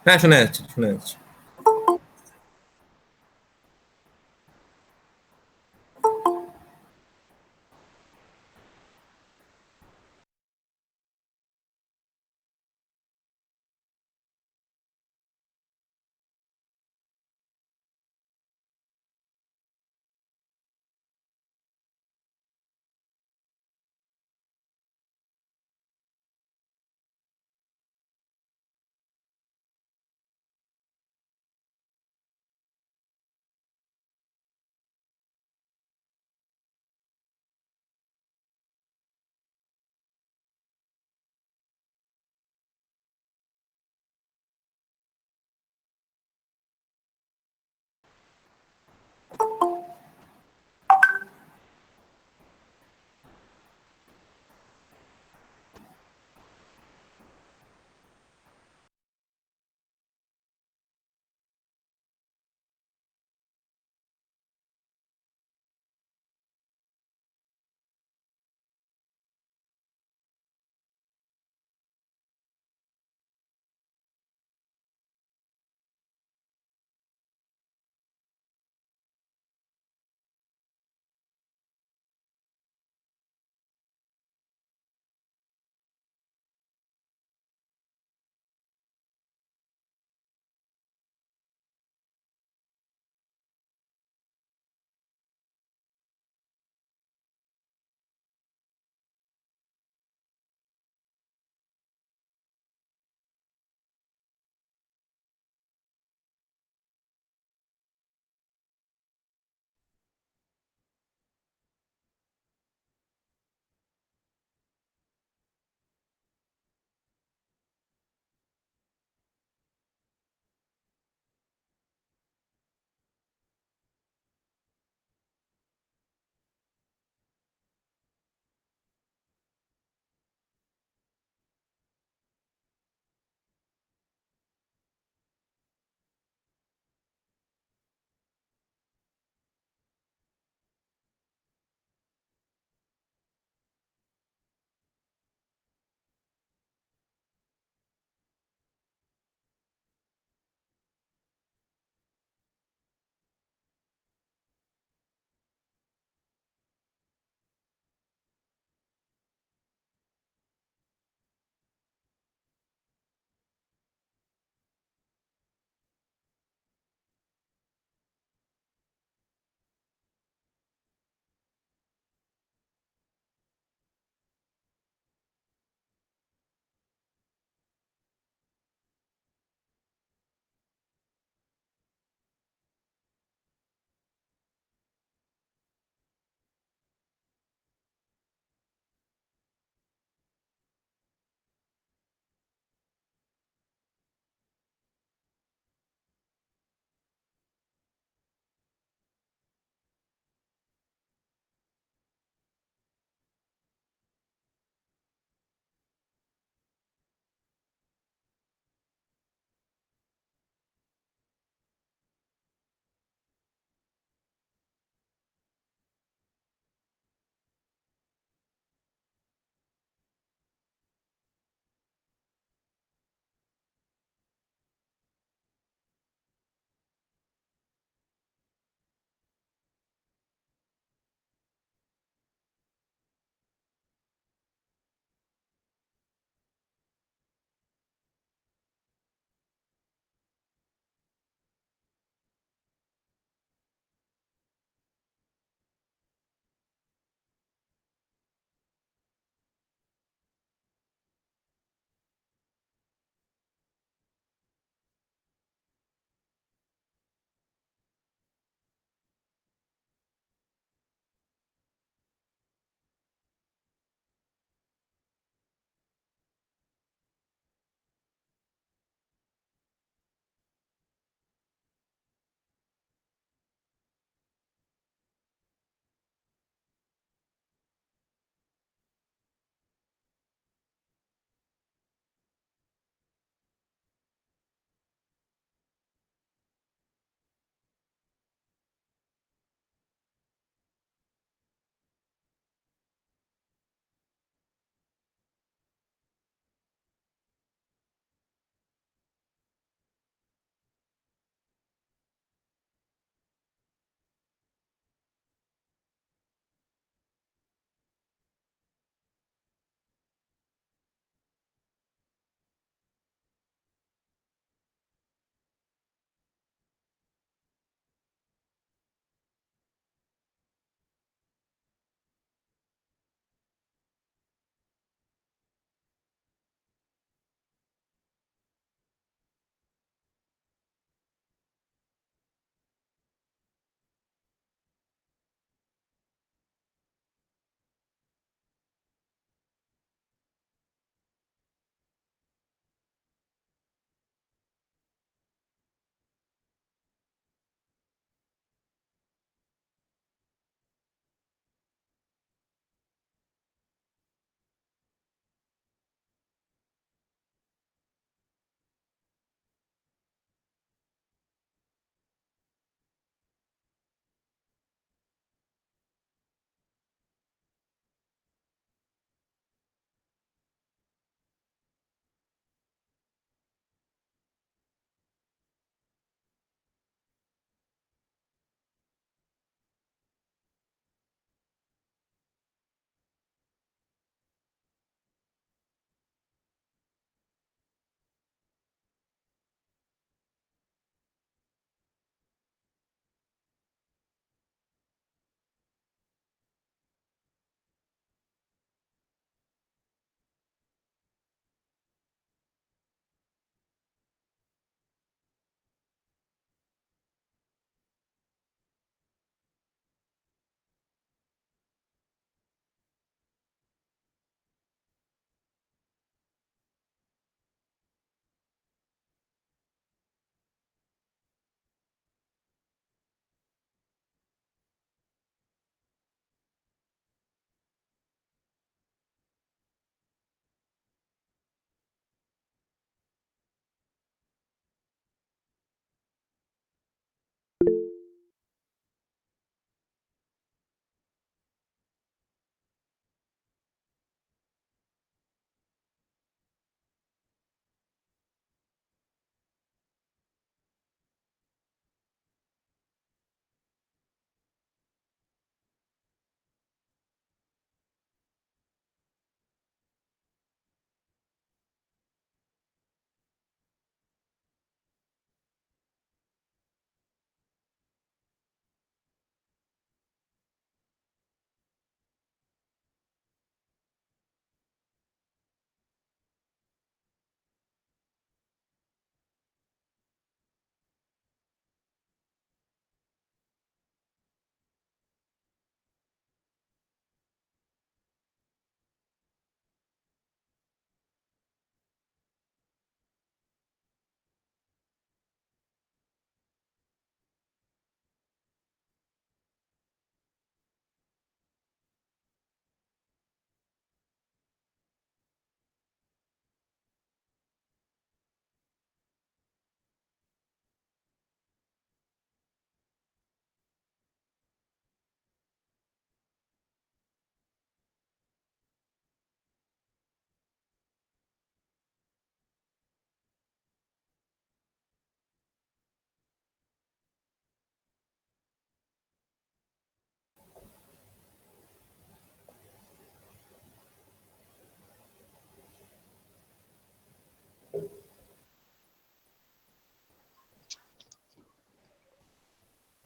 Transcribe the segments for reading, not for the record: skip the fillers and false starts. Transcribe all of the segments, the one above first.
হ্যাঁ, শোনা যাচ্ছে, শোনা যাচ্ছে।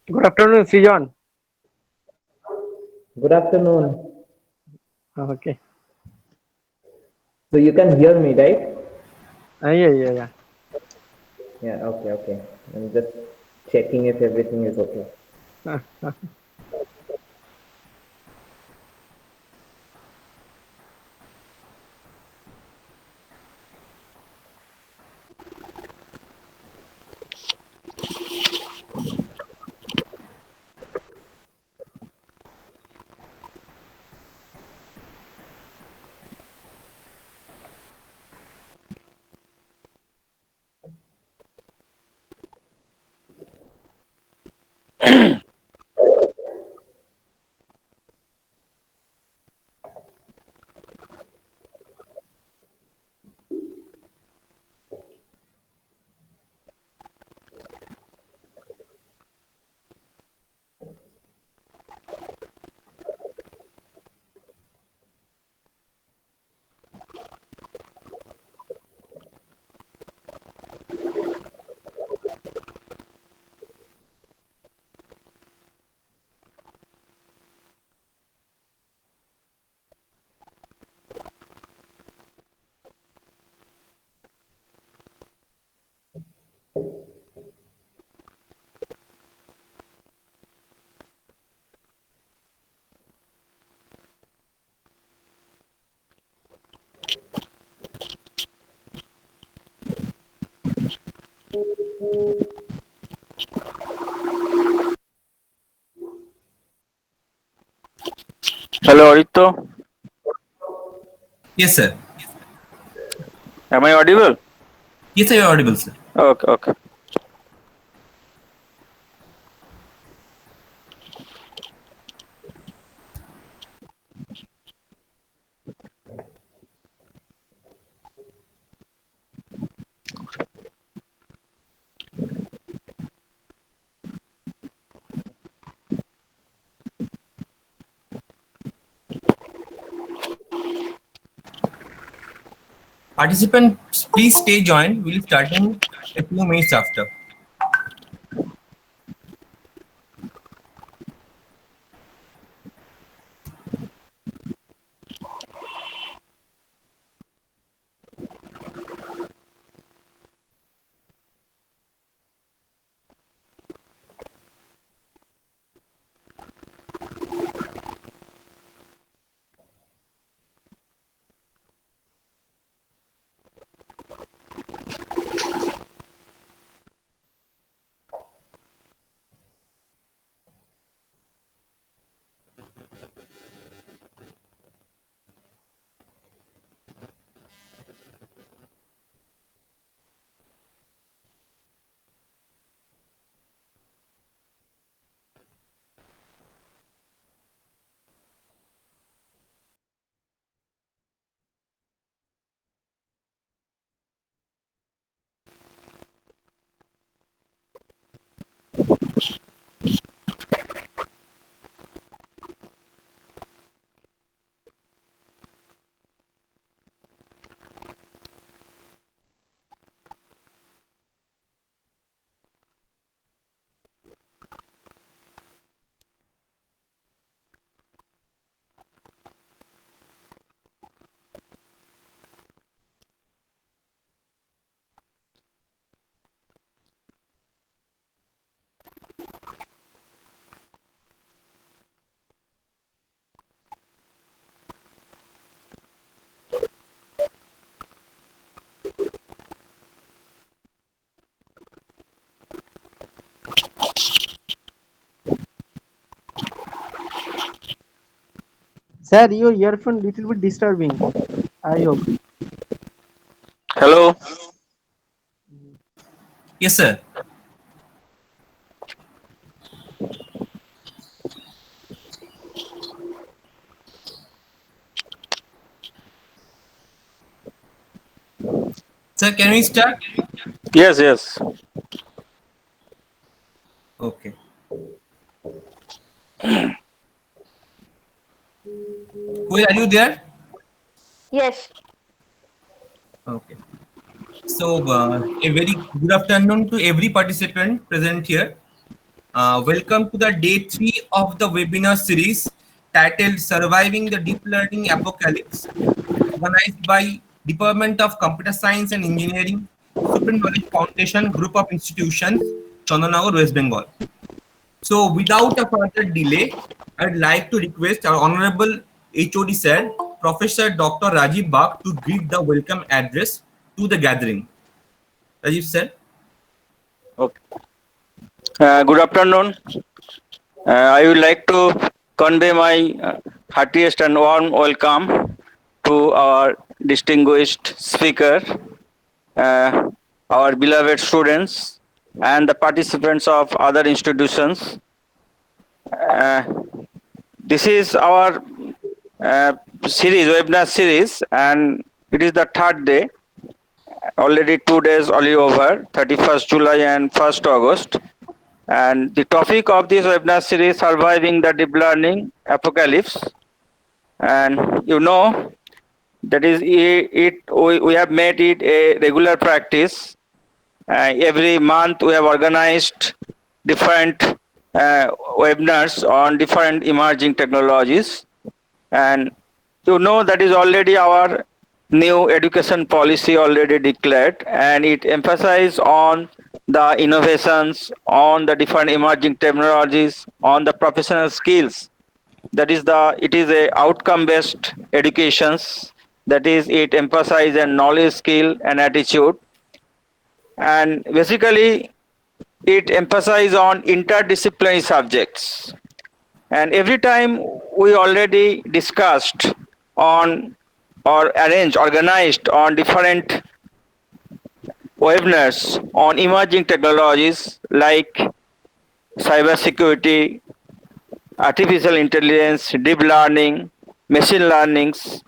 Good afternoon, Sijan. Good afternoon. Okay. So you can hear me, right? Yeah. Yeah, okay. I'm just checking if everything is okay. Uh, uh, Hello, Aditya. Yes, sir. Am I audible? Yes, sir, you're audible, sir. Okay. Participants, please stay joined. We'll start in a few minutes after. Sir, your earphone little bit disturbing. I hope. Hello. Yes, sir. Sir, can we start? Yes. Okay. Who are you there? Yes. Okay. So, a very good afternoon to every participant present here. Welcome to the day 3 of the webinar series titled Surviving the Deep Learning Apocalypse, organized by Department of Computer Science and Engineering, Supreme Knowledge Foundation Group of Institutions, Chandanagar, West Bengal. So without a further delay, I'd like to request our Honorable HOD Sir, Professor Dr. Rajiv Bag, to give the welcome address to the gathering. Rajiv Sir. Okay. Good afternoon. I would like to convey my heartiest and warm welcome to our distinguished speaker, our beloved students, and the participants of other institutions. This is our webinar series, and it is the third day. Already 2 days only over, 31st July and 1st August. And the topic of this webinar series, Surviving the Deep Learning Apocalypse. And you know, that is we have made it a regular practice. Every month we have organized different webinars on different emerging technologies. And you know, that is already our new education policy already declared, and it emphasizes on the innovations, on the different emerging technologies, on the professional skills. That is it is a outcome based educations. That is, it emphasizes a knowledge, skill and attitude, and basically it emphasizes on interdisciplinary subjects. And every time we already discussed on or organized on different webinars on emerging technologies like cybersecurity, artificial intelligence, deep learning, machine learnings,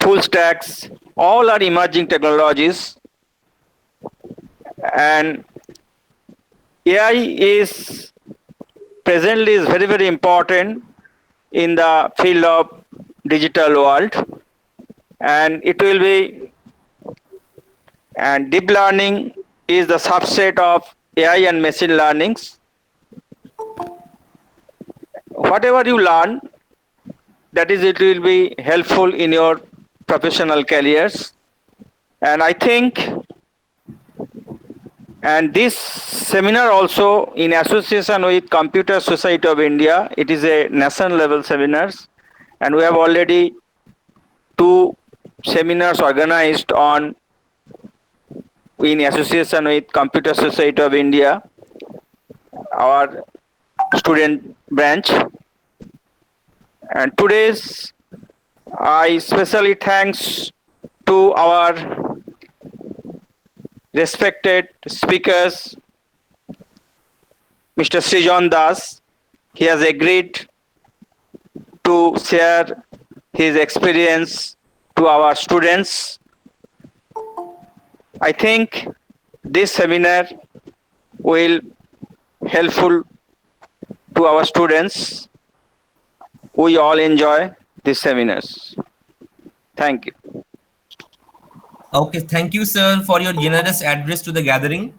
full stacks, all are emerging technologies. And AI is presently is very, very important in the field of digital world, and it will be, and deep learning is the subset of AI and machine learnings. Whatever you learn, that is, it will be helpful in your professional careers. And I think, and this seminar also in association with Computer Society of India, it is a national level seminars, and we have already 2 seminars organized on in association with Computer Society of India, our student branch. And today's I especially thanks to our respected speakers, Mr. Srijan Das. He has agreed to share his experience to our students. I think this seminar will helpful to our students. We all enjoy these seminars. Thank you. Okay, thank you, sir, for your generous address to the gathering.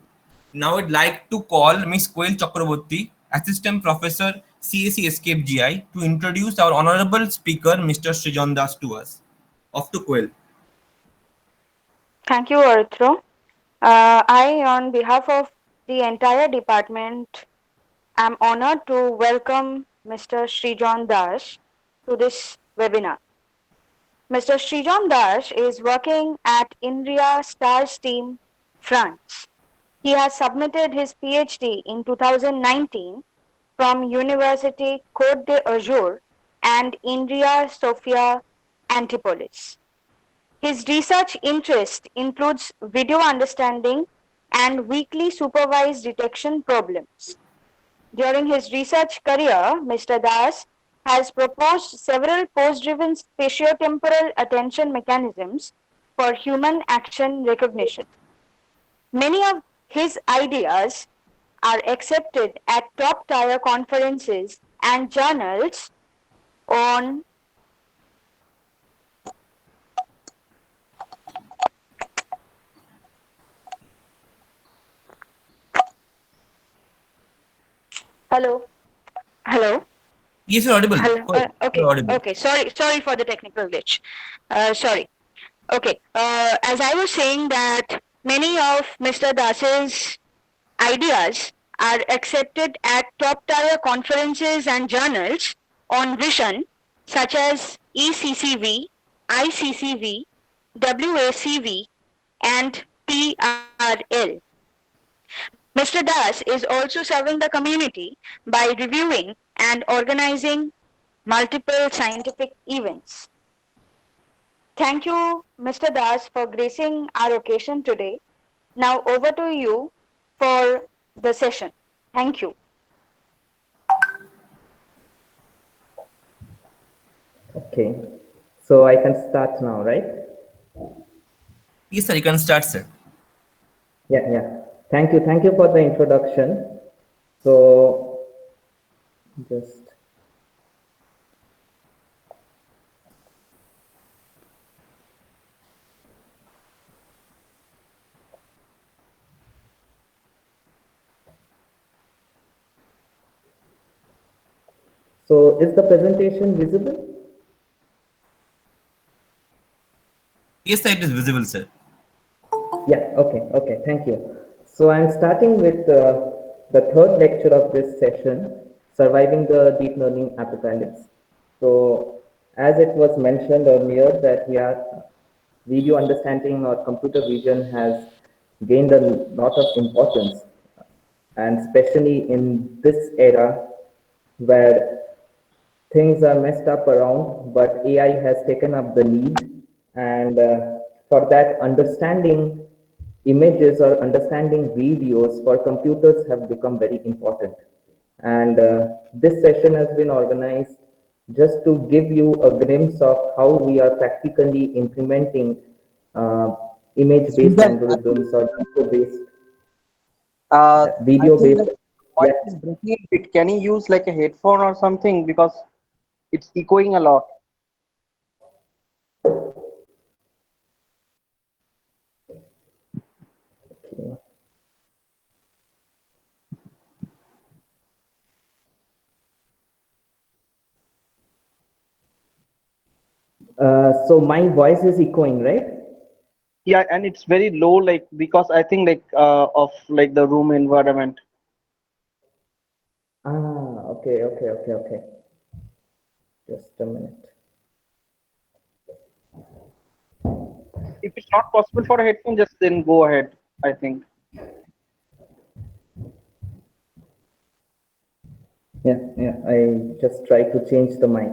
Now I'd like to call Ms. Koel Chakraborty, Assistant Professor, CAC Escape GI, to introduce our honorable speaker, Mr. Srijan Das, to us. Off to Koel. Thank you, Arthro. I, on behalf of the entire department, am honored to welcome Mr. Srijan Das to this webinar. Mr. Srijan Das is working at INRIA STARS team, France. He has submitted his PhD in 2019 from University Côte d'Azur and INRIA Sofia Antipolis. His research interest includes video understanding and weakly supervised detection problems. During his research career, Mr. Das has proposed several post-driven spatiotemporal attention mechanisms for human action recognition. Many of his ideas are accepted at top-tier conferences and journals on Hello. Hello. Yes, you're audible. Hello. Go ahead. Okay. You're audible. Okay. Sorry for the technical glitch. Sorry. Okay. As I was saying that many of Mr. Das's ideas are accepted at top tier conferences and journals on vision, such as ECCV, ICCV, WACV, and PRL. Mr. Das is also serving the community by reviewing and organizing multiple scientific events. Thank you, Mr. Das, for gracing our occasion today. Now over to you for the session. Thank you. Okay. So I can start now, right? Yes, sir. You can start, sir. Yeah. Thank you for the introduction. So just so is the presentation visible? Yes, sir. It is visible, sir. Yeah, okay, thank you. So I'm starting with the third lecture of this session, Surviving the Deep Learning Apocalypse. So as it was mentioned earlier that video understanding or computer vision has gained a lot of importance, and especially in this era where things are messed up around, but AI has taken up the lead. And for that, understanding images or understanding videos for computers have become very important. And this session has been organized just to give you a glimpse of how we are practically implementing image-based algorithms or video-based I think video-based. the Yeah. voice is breaking a bit. Can you use like a headphone or something because it's echoing a lot? So my voice is echoing, right? Yeah, and it's very low, like because I think like of like the room environment. Okay. Just a minute. If it's not possible for a headphone, just then go ahead, I think. Yeah. I just try to change the mic.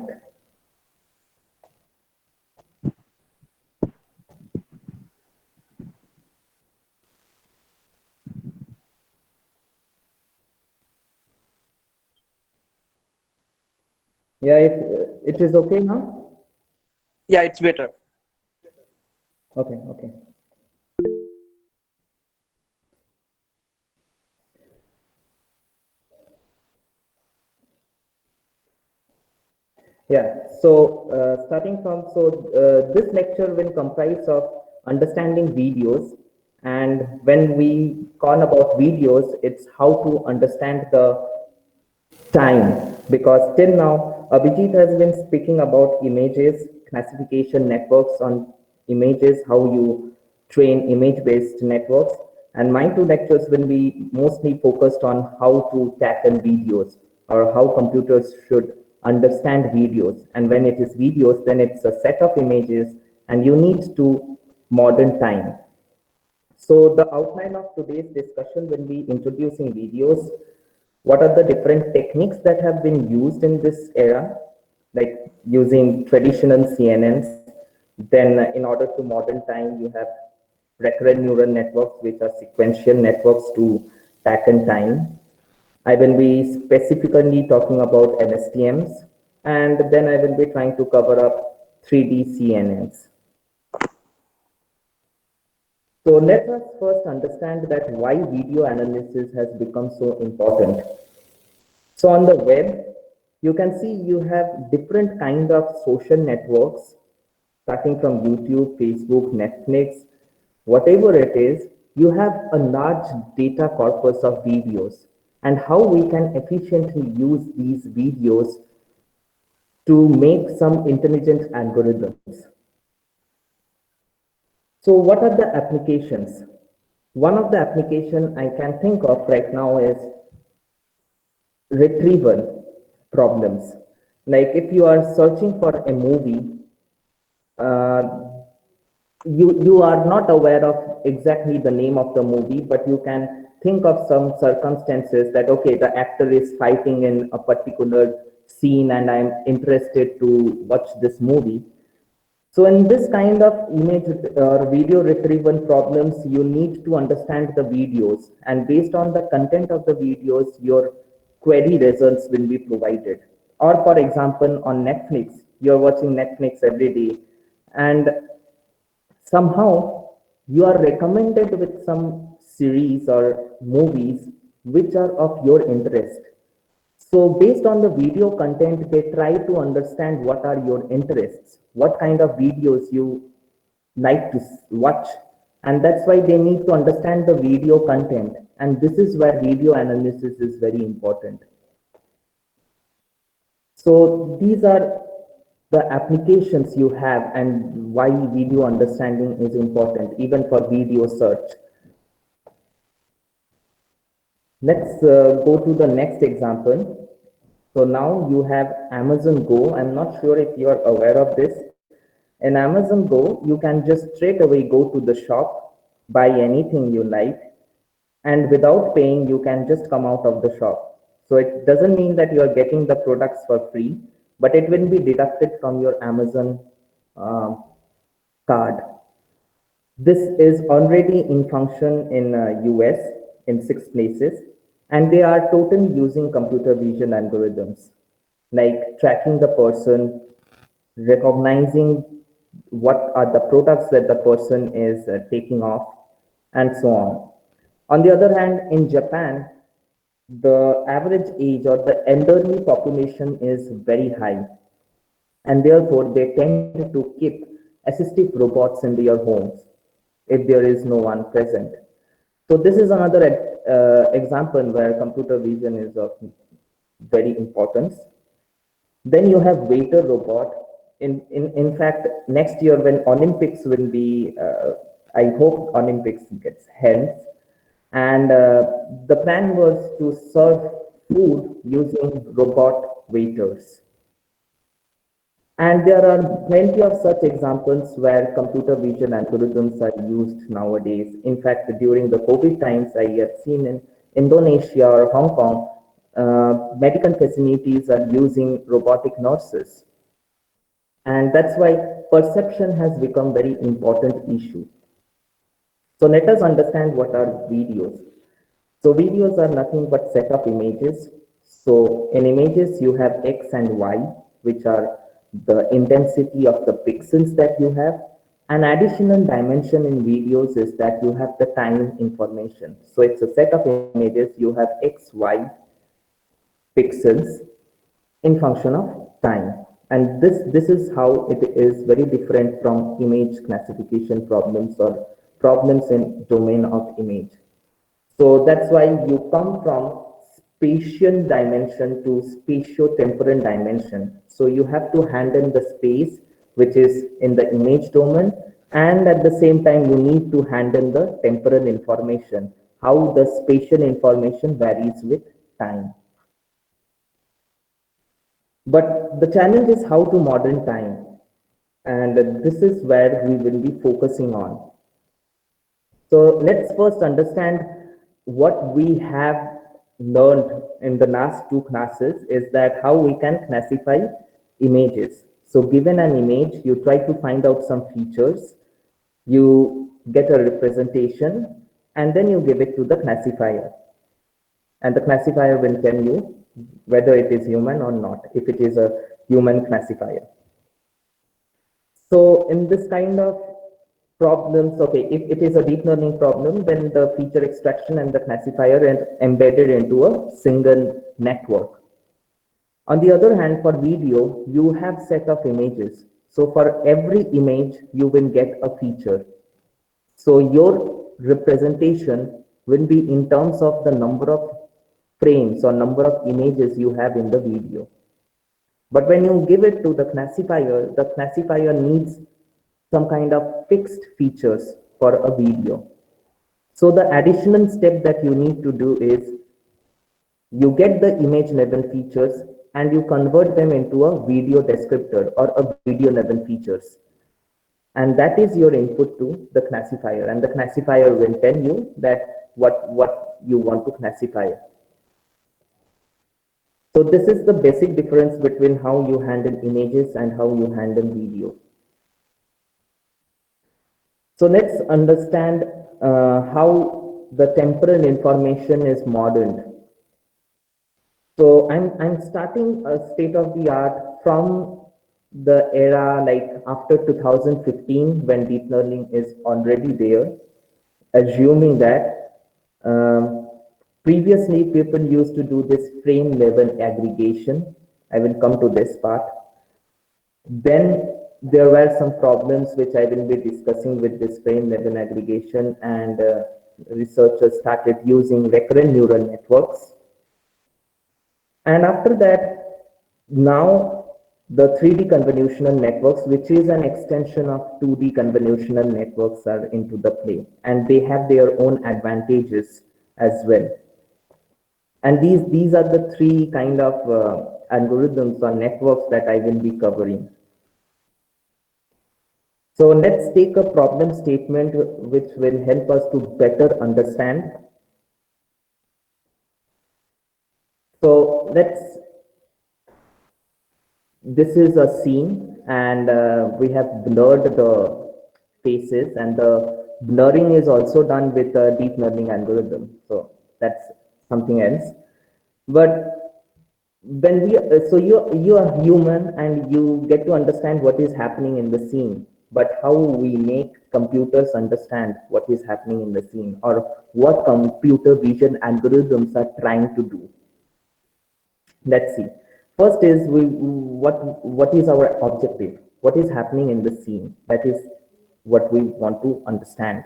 Yeah, it is okay now? Yeah, it's better. Okay. Yeah, so starting from, this lecture will comprise of understanding videos. And when we call about videos, it's how to understand the time, because till now Abhijit has been speaking about images, classification networks on images, how you train image-based networks, and my two lectures will be mostly focused on how to tackle videos or how computers should understand videos. And when it is videos, then it's a set of images and you need to modern time. So the outline of today's discussion will be introducing videos, what are the different techniques that have been used in this era, like using traditional CNNs. Then in order to modern time, you have recurrent neural networks, which are sequential networks to tackle time. I will be specifically talking about LSTMs, and then I will be trying to cover up 3D CNNs. So let us first understand that why video analysis has become so important. So on the web, you can see you have different kind of social networks, starting from YouTube, Facebook, Netflix, whatever it is, you have a large data corpus of videos. and how we can efficiently use these videos to make some intelligent algorithms. So what are the applications? One of the application I can think of right now is retrieval problems. Like if you are searching for a movie, uh, you are not aware of exactly the name of the movie, but you can think of some circumstances that, okay, the actor is fighting in a particular scene and I'm interested to watch this movie. So in this kind of image or video retrieval problems, you need to understand the videos, and based on the content of the videos, your query results will be provided. Or for example, on Netflix, you're watching Netflix every day, and somehow you are recommended with some series or movies which are of your interest. So based on the video content, they try to understand what are your interests, what kind of videos you like to watch. And that's why they need to understand the video content. And this is where video analysis is very important. So these are the applications you have and why video understanding is important, even for video search. Let's go to the next example. So now you have Amazon Go. I'm not sure if you are aware of this. In Amazon Go, you can just straight away go to the shop, buy anything you like, and without paying, you can just come out of the shop. So it doesn't mean that you are getting the products for free, but it will be deducted from your Amazon card. This is already in function in US in 6 places, and they are totally using computer vision algorithms, like tracking the person, recognizing what are the products that the person is taking off, and so on. On the other hand, in Japan, the average age or the elderly population is very high, and therefore they tend to keep assistive robots in their homes if there is no one present. So this is another example where computer vision is of very importance. Then you have waiter robot. In fact, next year when Olympics will be, I hope Olympics gets held, and the plan was to serve food using robot waiters. And there are plenty of such examples where computer vision algorithms are used nowadays. In fact, during the COVID times, I have seen in Indonesia or Hong Kong, medical facilities are using robotic nurses. And that's why perception has become very important issue. So let us understand what are videos. So videos are nothing but set of images. So in images, you have X and Y, which are the intensity of the pixels that you have. An additional dimension in videos is that you have the time information. So it's a set of images, you have X, Y pixels in function of time. And this is how it is very different from image classification problems or problems in domain of image. So that's why you come from spatial dimension to spatio-temporal dimension. So you have to handle the space, which is in the image domain, and at the same time, you need to handle the temporal information, how the spatial information varies with time. But the challenge is how to model time. And this is where we will be focusing on. So let's first understand what we have learned in the last 2 classes is that how we can classify images. So given an image, you try to find out some features, you get a representation, and then you give it to the classifier. And the classifier will tell you whether it is human or not, if it is a human classifier. So in this kind of problems, okay, if it is a deep learning problem, then the feature extraction and the classifier are embedded into a single network. On the other hand, for video, you have set of images. So for every image, you will get a feature. So your representation will be in terms of the number of frames or number of images you have in the video. But when you give it to the classifier needs some kind of fixed features for a video. So the additional step that you need to do is you get the image level features and you convert them into a video descriptor or a video level features. And that is your input to the classifier, and the classifier will tell you that what you want to classify. So this is the basic difference between how you handle images and how you handle video. So let's understand how the temporal information is modeled. So I'm starting a state of the art from the era like after 2015 when deep learning is already there, assuming that previously people used to do this frame level aggregation. I will come to this part. Then there were some problems which I will be discussing with this frame level aggregation, and researchers started using recurrent neural networks. And after that, now the 3D convolutional networks, which is an extension of 2D convolutional networks, are into the play, and they have their own advantages as well. And these are the three kind of algorithms or networks that I will be covering. So let's take a problem statement which will help us to better understand. So this is a scene, and we have blurred the faces, and the blurring is also done with a deep learning algorithm. So that's something else. But when so you are human and you get to understand what is happening in the scene, but how we make computers understand what is happening in the scene, or what computer vision algorithms are trying to do. Let's see. First is what is our objective? What is happening in the scene? That is what we want to understand.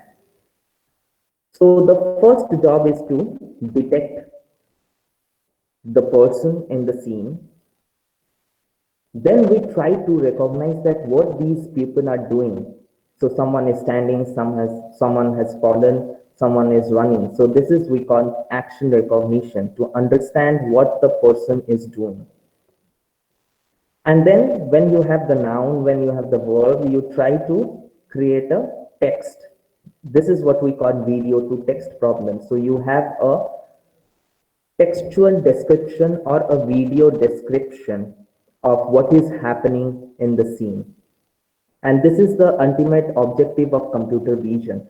So the first job is to detect the person in the scene. Then we try to recognize that what these people are doing. So someone is standing, someone has fallen, someone is running. So this is we call action recognition, to understand what the person is doing. And then when you have the noun, when you have the verb, you try to create a text. This is what we call video to text problem. So you have a textual description or a video description of what is happening in the scene. And this is the ultimate objective of computer vision.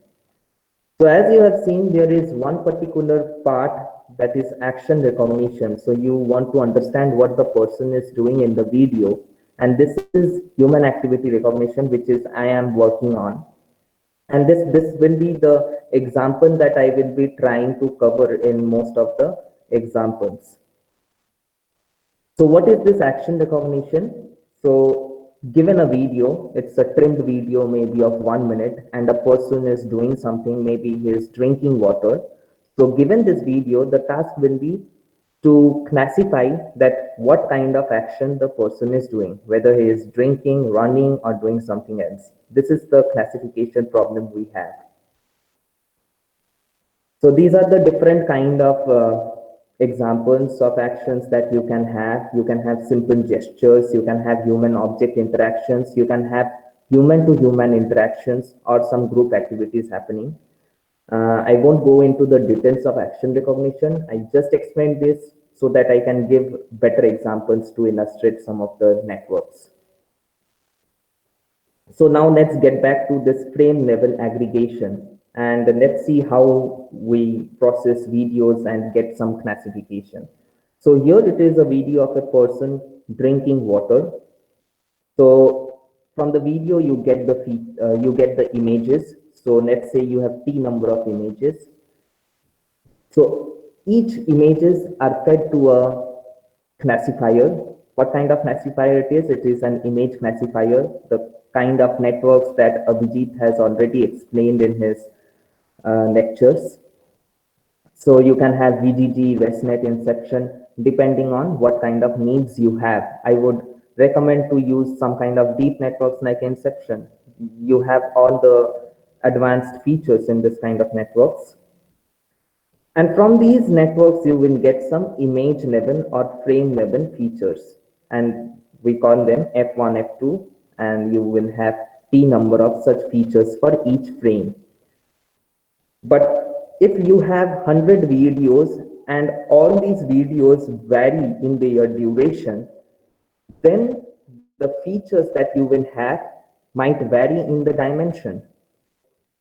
So as you have seen, there is one particular part that is action recognition. So you want to understand what the person is doing in the video. And this is human activity recognition, which is I am working on. And this will be the example that I will be trying to cover in most of the examples. So what is this action recognition? So given a video, it's a trimmed video maybe of 1 minute, and a person is doing something, maybe he is drinking water. So given this video, the task will be to classify that what kind of action the person is doing, whether he is drinking, running, or doing something else. This is the classification problem we have. So these are the different kind of examples of actions that you can have. You can have simple gestures, you can have human object interactions, you can have human to human interactions, or some group activities happening. I won't go into the details of action recognition. I just explained this so that I can give better examples to illustrate some of the networks. So now let's get back to this frame level aggregation, and let's see how we process videos and get some classification. So here it is a video of a person drinking water. So from the video you get the images. So let's say you have T number of images. So each images are fed to a classifier. What kind of classifier it is? It is an image classifier, the kind of networks that Abhijit has already explained in his lectures. So you can have VGG, ResNet, Inception, depending on what kind of needs you have. I would recommend to use some kind of deep networks like Inception. You have all the advanced features in this kind of networks. And from these networks, you will get some image level or frame level features. And we call them F1, F2, and you will have T number of such features for each frame. But if you have 100 videos and all these videos vary in their duration, then the features that you will have might vary in the dimension.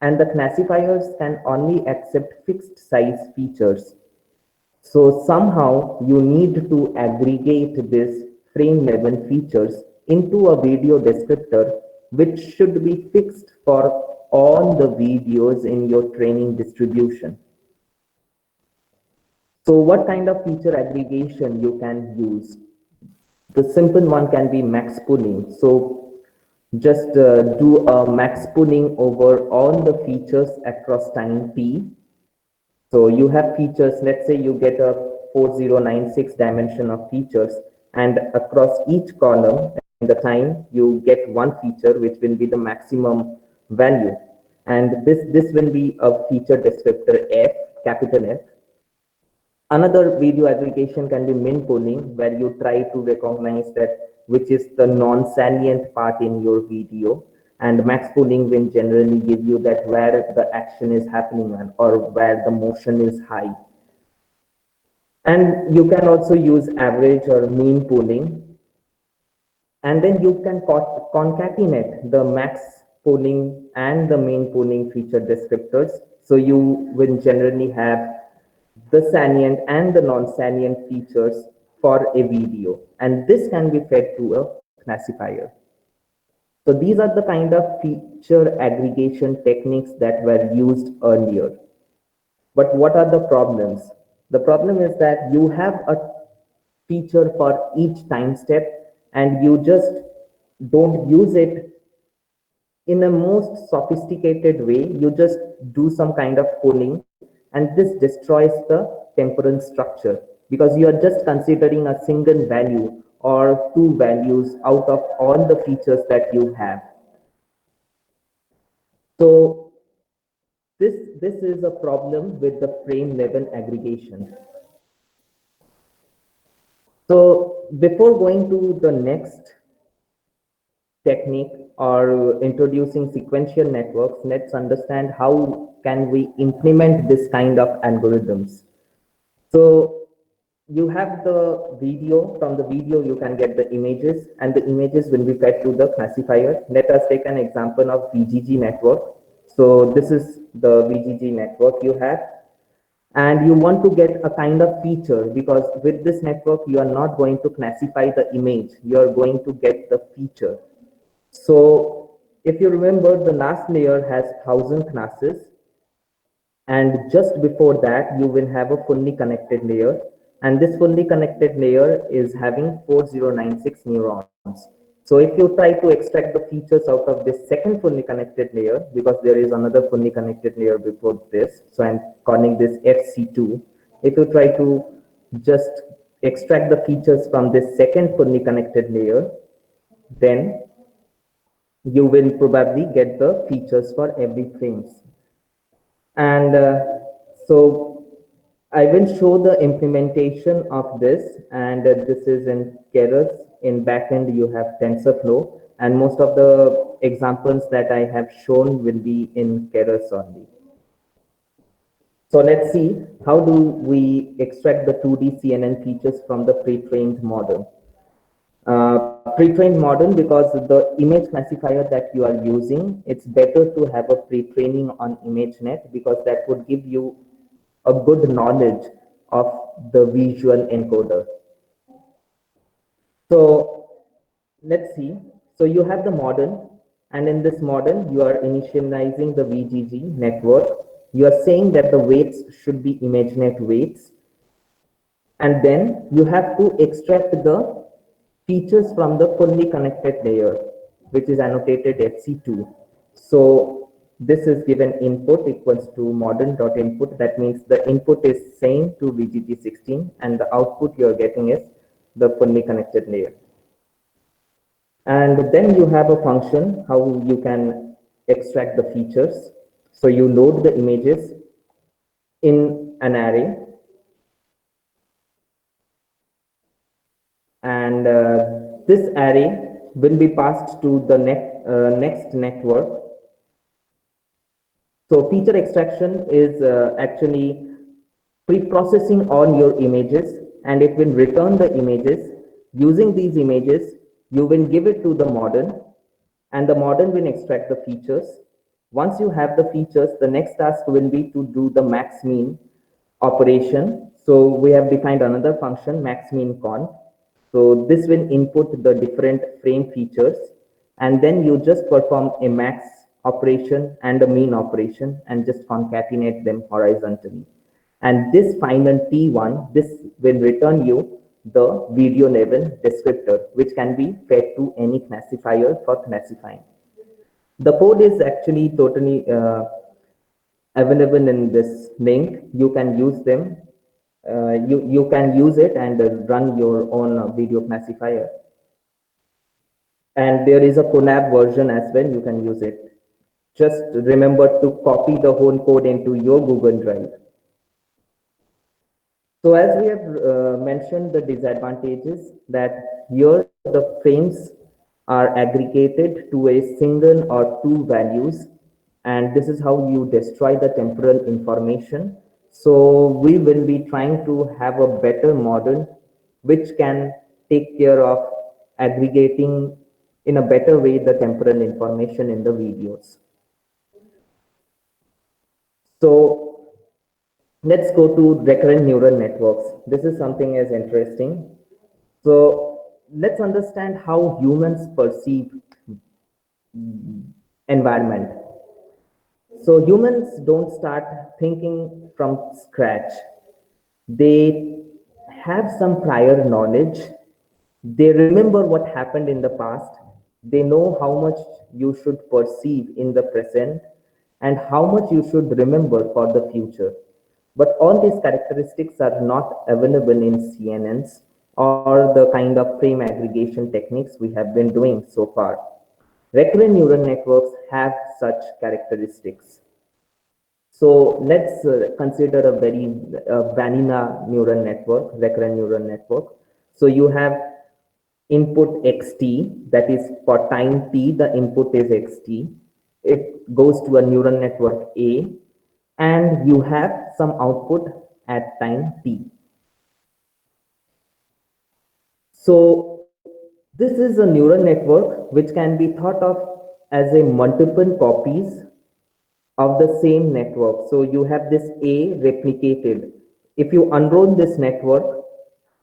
And the classifiers can only accept fixed size features. So somehow you need to aggregate this frame level features into a video descriptor, which should be fixed for all the videos in your training distribution. So what kind of feature aggregation you can use? The simple one can be max pooling. So just do a max pooling over all the features across time t. So you have features, let's say you get a 4096 dimension of features, and across each column in the time you get one feature which will be the maximum value. And this will be a feature descriptor F, capital F. Another video aggregation can be min pooling, where you try to recognize that which is the non-salient part in your video, and max pooling will generally give you that where the action is happening or where the motion is high. And you can also use average or mean pooling, and then you can concatenate the max pooling and the mean pooling feature descriptors. So you will generally have the salient and the non-salient features for a video, and this can be fed to a classifier. So these are the kind of feature aggregation techniques that were used earlier. But what are the problems? The problem is that you have a feature for each time step and you just don't use it in a most sophisticated way. You just do some kind of pooling, and this destroys the temporal structure because you are just considering a single value or two values out of all the features that you have. So this is a problem with the frame level aggregation. So before going to the next technique or introducing sequential networks, let's understand how can we implement this kind of algorithms. So you have the video. From the video you can get the images, and the images will be fed to the classifier. Let us take an example of VGG network. So this is the VGG network you have, and you want to get a kind of feature, because with this network you are not going to classify the image, you are going to get the feature. So if you remember, the last layer has 1000 classes, and just before that you will have a fully connected layer, and this fully connected layer is having 4096 neurons. So if you try to extract the features out of this second fully connected layer, because there is another fully connected layer before this, so I'm calling this FC2. If you try to just extract the features from this second fully connected layer, then you will probably get the features for every frame. And so I will show the implementation of this, and this is in Keras. In backend you have TensorFlow, and most of the examples that I have shown will be in Keras only. So let's see, how do we extract the 2D CNN features from the pre-trained model. Pre-trained model, because the image classifier that you are using, it's better to have a pre-training on ImageNet, because that would give you a good knowledge of the visual encoder. So let's see. So you have the model, and in this model you are initializing the VGG network. You are saying that the weights should be ImageNet weights, and then you have to extract the features from the fully connected layer, which is annotated FC2. So this is given input equals to modern.input. That means the input is same to VGT16 and the output you're getting is the fully connected layer. And then you have a function how you can extract the features. So you load the images in an array, and this array will be passed to the next network. So feature extraction is actually pre-processing all your images, and it will return the images. Using these images, you will give it to the modern, and the modern will extract the features. Once you have the features, the next task will be to do the max mean operation. So we have defined another function, max mean con. So this will input the different frame features, and then you just perform a max operation and a mean operation and just concatenate them horizontally. And this final T1, this will return you the video level descriptor, which can be fed to any classifier for classifying. The code is actually totally available in this link. You can use them. You can use it and run your own video classifier. And there is a Colab version as well. You can use it. Just remember to copy the whole code into your Google Drive. So as we have mentioned the disadvantages, that here the frames are aggregated to a single or two values, and this is how you destroy the temporal information. So we will be trying to have a better model which can take care of aggregating in a better way the temporal information in the videos. So let's go to recurrent neural networks. This is something as interesting. So let's understand how humans perceive environment. So humans don't start thinking from scratch. They have some prior knowledge. They remember what happened in the past. They know how much you should perceive in the present and how much you should remember for the future. But all these characteristics are not available in CNNs or the kind of frame aggregation techniques we have been doing so far. Recurrent neural networks have such characteristics. So let's consider a very vanilla neural network, recurrent neural network. So you have input xt, that is for time t, the input is xt. It goes to a neural network A, and you have some output at time t. So this is a neural network which can be thought of as a multiple copies of the same network. So you have this A replicated. If you unroll this network,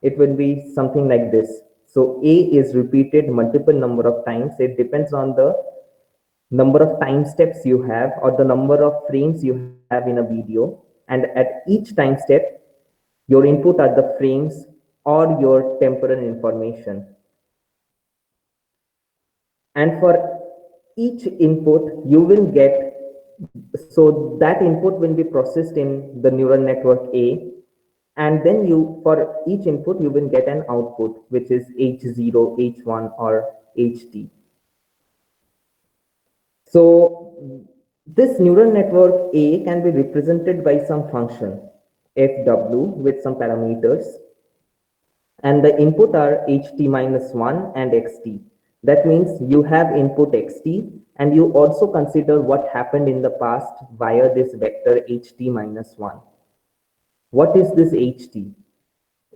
it will be something like this. So A is repeated multiple number of times. It depends on the number of time steps you have or the number of frames you have in a video. And at each time step, your input are the frames or your temporal information. And for each input, you will get, so that input will be processed in the neural network A, and then you, for each input, you will get an output, which is H0, H1, or HT. So this neural network A can be represented by some function, FW, with some parameters, and the input are HT-1 and XT. That means you have input XT, and you also consider what happened in the past via this vector HT-1. What is this HT?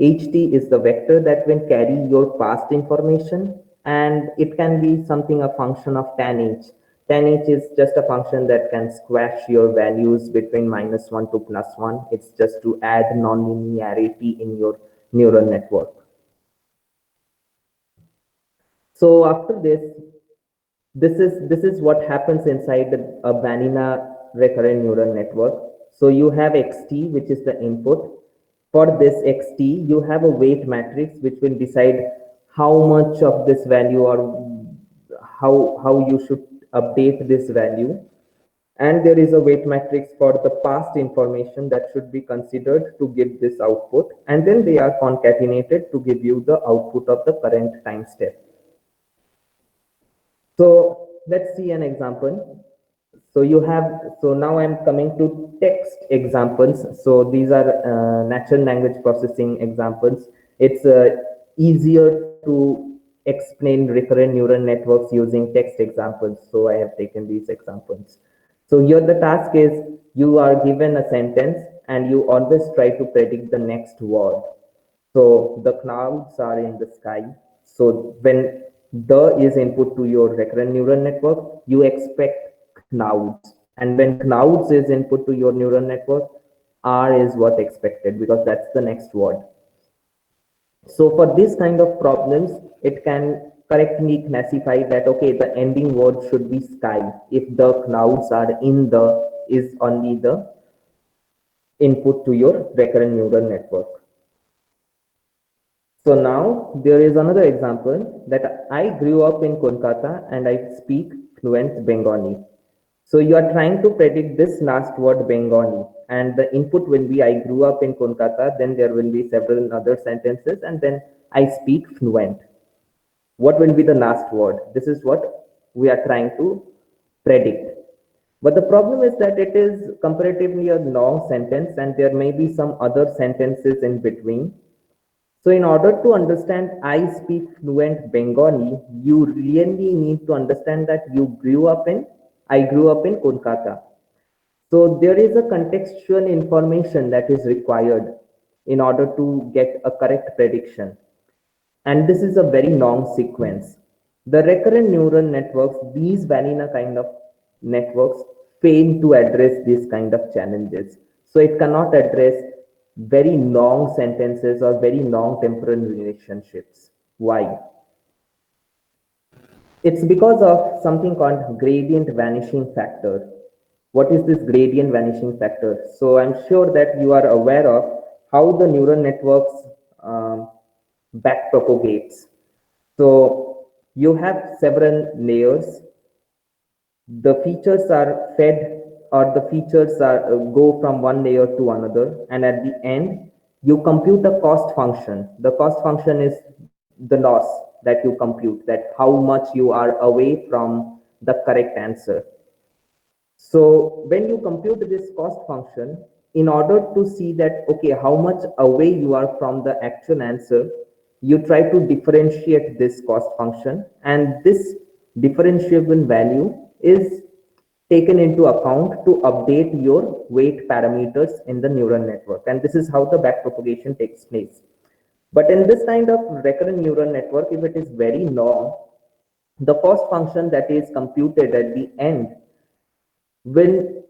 HT is the vector that will carry your past information, and it can be something a function of tan h. Tan h is just a function that can squash your values between -1 to +1. It's just to add nonlinearity in your neural network. So after this is what happens inside a vanilla recurrent neural network. So you have xt, which is the input. For this xt, you have a weight matrix which will decide how much of this value or how you should update this value. And there is a weight matrix for the past information that should be considered to give this output, and then they are concatenated to give you the output of the current time step. So let's see an example. So now I'm coming to text examples. So these are natural language processing examples. It's easier to explain recurrent neural networks using text examples. So I have taken these examples. So here the task is you are given a sentence and you always try to predict the next word. So the clouds are in the sky. So when the is input to your recurrent neural network, you expect clouds. And when clouds is input to your neural network, R is what expected because that's the next word. So for this kind of problems, it can correctly classify that, okay, the ending word should be sky if the clouds are in the is only the input to your recurrent neural network. So now there is another example that I grew up in Kolkata and I speak fluent Bengali. So you are trying to predict this last word Bengali, and the input will be I grew up in Kolkata, then there will be several other sentences, and then I speak fluent. What will be the last word? This is what we are trying to predict. But the problem is that it is comparatively a long sentence and there may be some other sentences in between. So in order to understand I speak fluent Bengali, you really need to understand that I grew up in Kolkata. So there is a contextual information that is required in order to get a correct prediction. And this is a very long sequence. The recurrent neural networks, these vanilla kind of networks, fail to address these kind of challenges. So it cannot address very long sentences or very long temporal relationships. Why? It's because of something called gradient vanishing factor. What is this gradient vanishing factor? So I'm sure that you are aware of how the neural networks backpropagates. So you have several layers. The features are fed or the features are go from one layer to another, and at the end you compute a cost function. The cost function is the loss that you compute, that how much you are away from the correct answer. So when you compute this cost function, in order to see that, okay, how much away you are from the actual answer, you try to differentiate this cost function, and this differentiable value is taken into account to update your weight parameters in the neural network. And this is how the backpropagation takes place. But in this kind of recurrent neural network, if it is very long, the cost function that is computed at the end will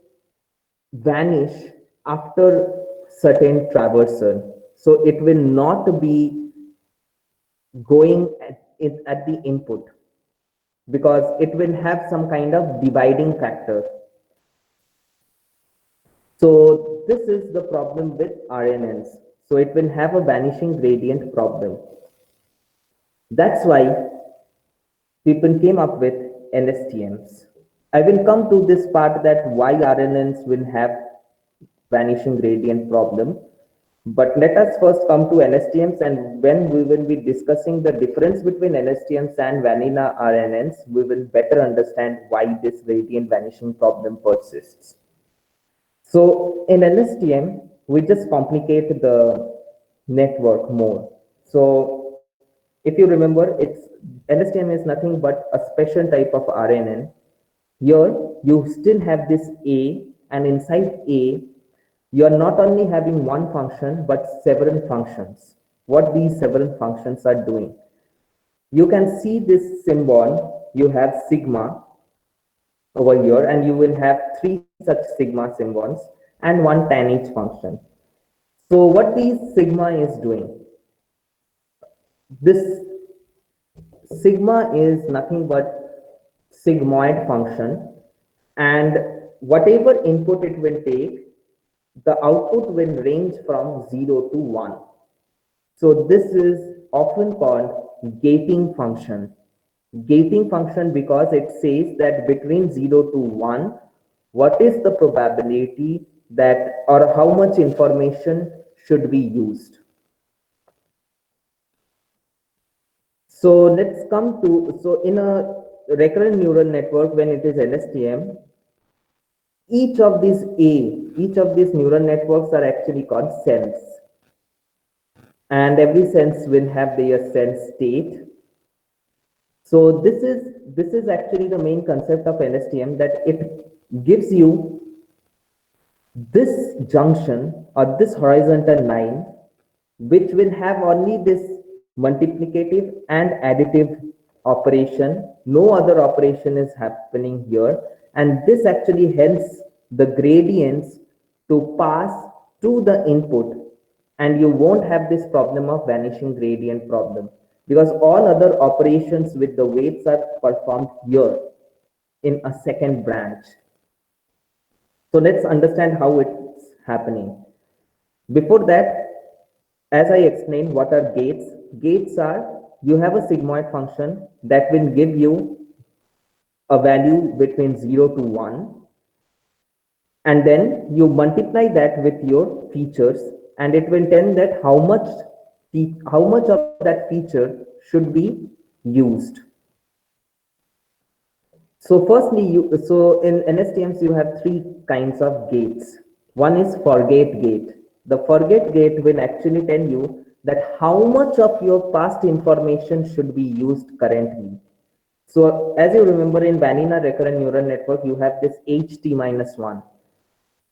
vanish after certain traversal. So it will not be going at the input because it will have some kind of dividing factor. So this is the problem with RNNs. So it will have a vanishing gradient problem. That's why people came up with LSTMs. I will come to this part that why RNNs will have vanishing gradient problem. But let us first come to LSTMs, and when we will be discussing the difference between LSTMs and vanilla RNNs, we will better understand why this gradient vanishing problem persists. So in LSTM, we just complicate the network more. So if you remember, LSTM is nothing but a special type of RNN. Here, you still have this A, and inside A, you are not only having one function, but several functions. What these several functions are doing. You can see this symbol, you have sigma over here, and you will have 3 such sigma symbols and one tanh function. So what these sigma is doing, this sigma is nothing but sigmoid function, and whatever input it will take, the output will range from 0 to 1. So this is often called gating function. Gating function because it says that between 0 to 1, what is the probability that, or how much information should be used. So let's come to, so in a recurrent neural network, when it is LSTM, each of these neural networks are actually called cells. And every sense will have their sense state. So this is actually the main concept of LSTM, that it gives you this junction or this horizontal line, which will have only this multiplicative and additive operation. No other operation is happening here. And this actually helps the gradients to pass to the input, and you won't have this problem of vanishing gradient problem, because all other operations with the weights are performed here in a second branch. So let's understand how it's happening. Before that, as I explained, what are gates? Gates are, you have a sigmoid function that will give you a value between 0 to 1, and then you multiply that with your features, and it will tell that how much of that feature should be used. So firstly, so in LSTMs you have three kinds of gates. One is forget gate. The forget gate will actually tell you that how much of your past information should be used currently. So as you remember, in Vanina recurrent neural network, you have this HT minus 1.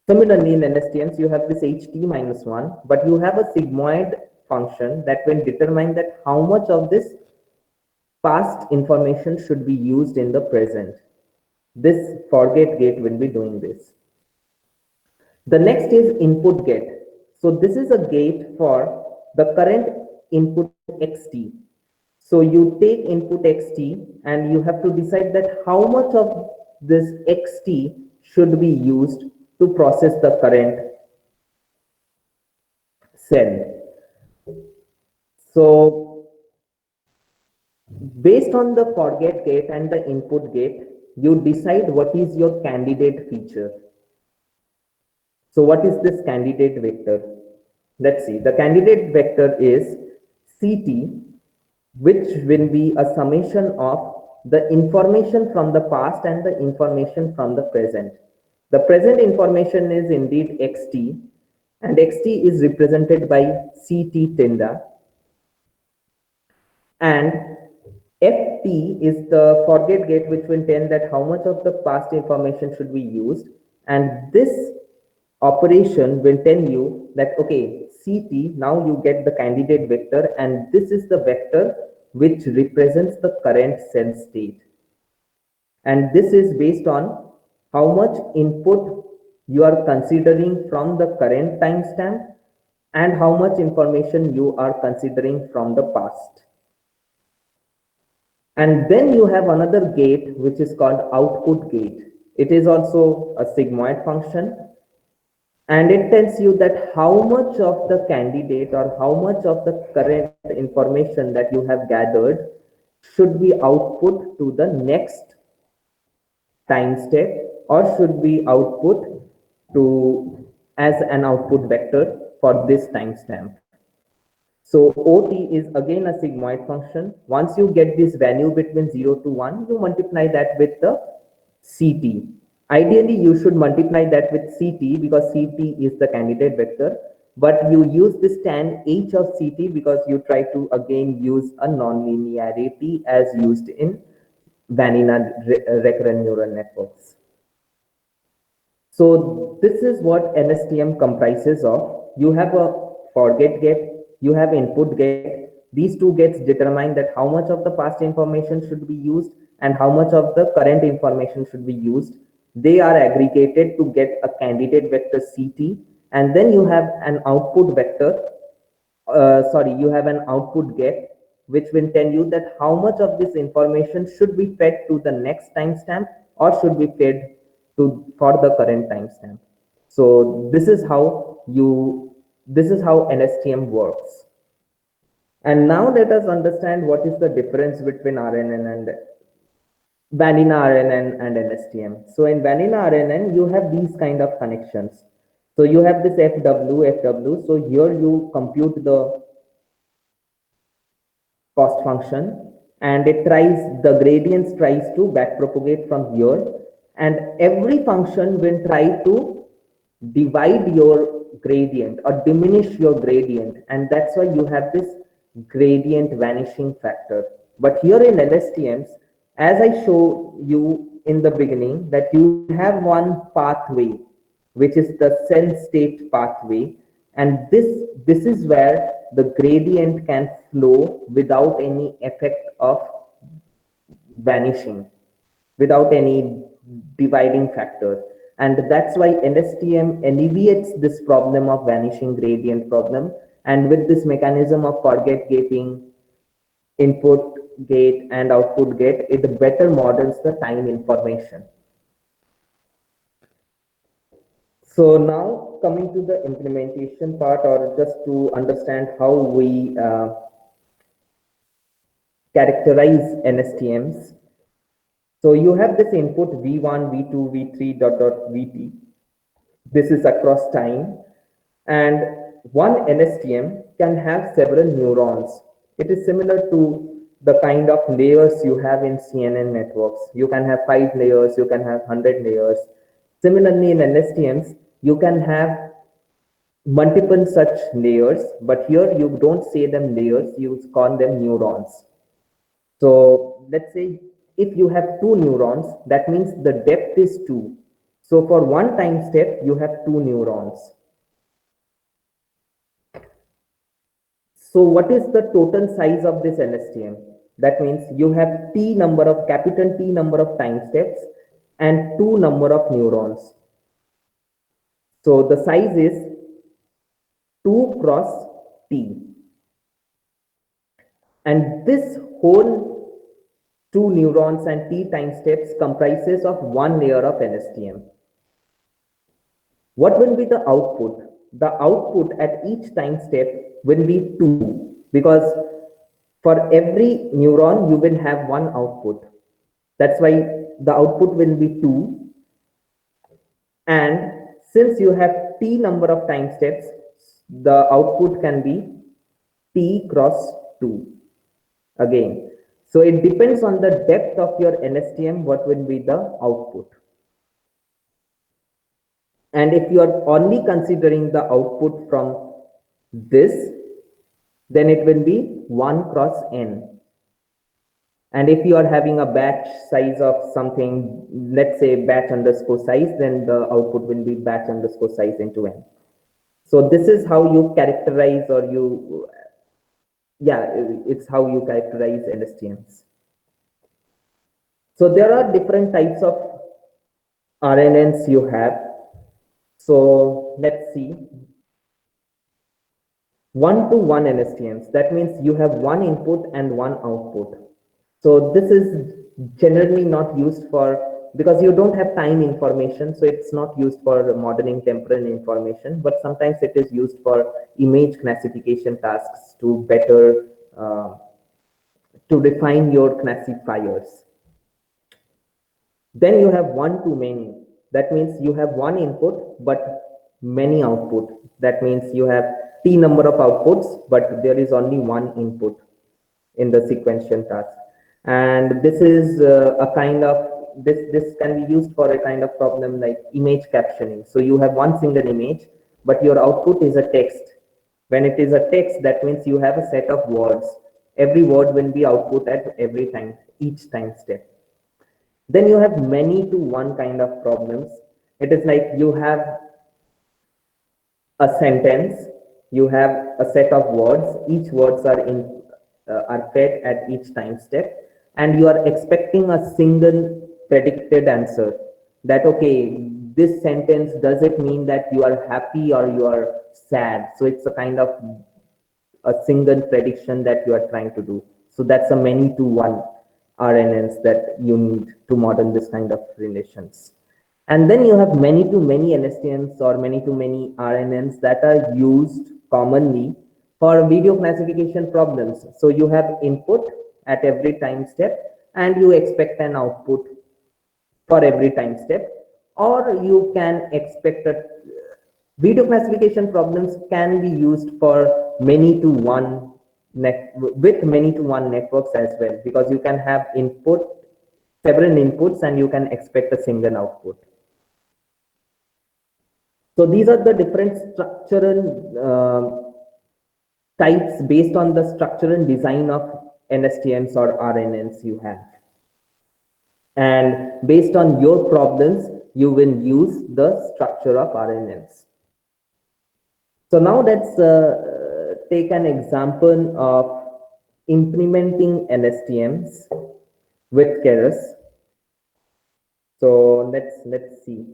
Similarly, in LSTMs, you have this HT minus 1, but you have a sigmoid function that will determine that how much of this past information should be used in the present. This forget gate will be doing this. The next is input gate. So this is a gate for the current input xt. So you take input xt and you have to decide that how much of this xt should be used to process the current cell. So based on the forget gate and the input gate, you decide what is your candidate feature. So what is this candidate vector? Let's see. The candidate vector is CT, which will be a summation of the information from the past and the information from the present. The present information is indeed xt, and xt is represented by CT tilde, and ft is the forget gate, which will tell that how much of the past information should be used, and this operation will tell you that, okay, CT, now you get the candidate vector, and this is the vector which represents the current cell state. And this is based on how much input you are considering from the current timestamp and how much information you are considering from the past. And then you have another gate which is called output gate. It is also a sigmoid function, and it tells you that how much of the candidate or how much of the current information that you have gathered should be output to the next time step, or should be output to as an output vector for this timestamp. So OT is again a sigmoid function. Once you get this value between 0 to 1, you multiply that with the CT. Ideally, you should multiply that with CT because CT is the candidate vector, but you use this tan H of CT because you try to again use a nonlinearity as used in Vanina recurrent neural networks. So this is what LSTM comprises of. You have a forget gate, you have input gate. These two gates determine that how much of the past information should be used and how much of the current information should be used. They are aggregated to get a candidate vector CT, and then you have an output vector, you have an output gate, which will tell you that how much of this information should be fed to the next timestamp or should be fed to for the current timestamp. So this is how LSTM works. And now let us understand what is the difference between RNN and vanilla RNN and NSTM. So in vanilla RNN, you have these kind of connections. So you have this FW. So here you compute the cost function, and it tries, the gradients tries to backpropagate from here, and every function will try to divide your gradient or diminish your gradient, and that's why you have this gradient vanishing factor. But here in LSTMs, as I show you in the beginning, that you have one pathway, which is the cell state pathway, and this is where the gradient can flow without any effect of vanishing, without any dividing factor. And that's why LSTM alleviates this problem of vanishing gradient problem. And with this mechanism of forget gating, input gate and output gate, it better models the time information. So now coming to the implementation part, or just to understand how we characterize NSTMs. So you have this input V1, V2, V3, Vt. This is across time. And one NSTM can have several neurons. It is similar to the kind of layers you have in CNN networks. You can have 5 layers, you can have 100 layers. Similarly, in NSTMs, you can have multiple such layers, but here you don't say them layers, you call them neurons. So let's say if you have 2 neurons, that means the depth is 2. So for one time step, you have 2 neurons. So what is the total size of this LSTM? That means you have T number of, capital T number of time steps and 2 number of neurons. So the size is 2 cross T. And this whole 2 neurons and T time steps comprises of 1 layer of LSTM. What will be the output? The output at each time step will be 2, because for every neuron you will have 1 output. That's why the output will be 2. And since you have T number of time steps, the output can be T cross 2 again. So it depends on the depth of your LSTM, what will be the output. And if you are only considering the output from this, then it will be 1 cross n. And if you are having a batch size of something, let's say batch underscore size, then the output will be batch underscore size into n. So this is how you characterize, or you, yeah, it's how you characterize LSTMs. So there are different types of RNNs you have. So let's see. 1-to-1 LSTMs. That means you have 1 input and 1 output. So this is generally not used for, because you don't have time information, so it's not used for modeling temporal information, but sometimes it is used for image classification tasks to better to define your classifiers. Then you have 1-to-many. That means you have 1 input but many output. That means you have T number of outputs, but there is only 1 input in the sequential task. And this is a kind of, this can be used for a kind of problem like image captioning. So you have 1 single image, but your output is a text. When it is a text, that means you have a set of words. Every word will be output at every time, each time step. Then you have many-to-one kind of problems. It is like you have a sentence, you have a set of words, each words are fed at each time step, and you are expecting a single predicted answer. That, okay, this sentence, does it mean that you are happy or you are sad? So it's a kind of a single prediction that you are trying to do. So that's a many-to-one RNNs that you need to model this kind of relations. And then you have many-to-many LSTMs or many-to-many RNNs that are used commonly for video classification problems. So you have input at every time step, and you expect an output for every time step, or you can expect a video classification problems can be used for many to one with many to one networks as well, because you can have several inputs and you can expect a single output. So these are the different structural types based on the structure and design of NSTMs or RNNs you have. And based on your problems, you will use the structure of RNNs. So now let's take an example of implementing NSTMs with Keras. So let's see.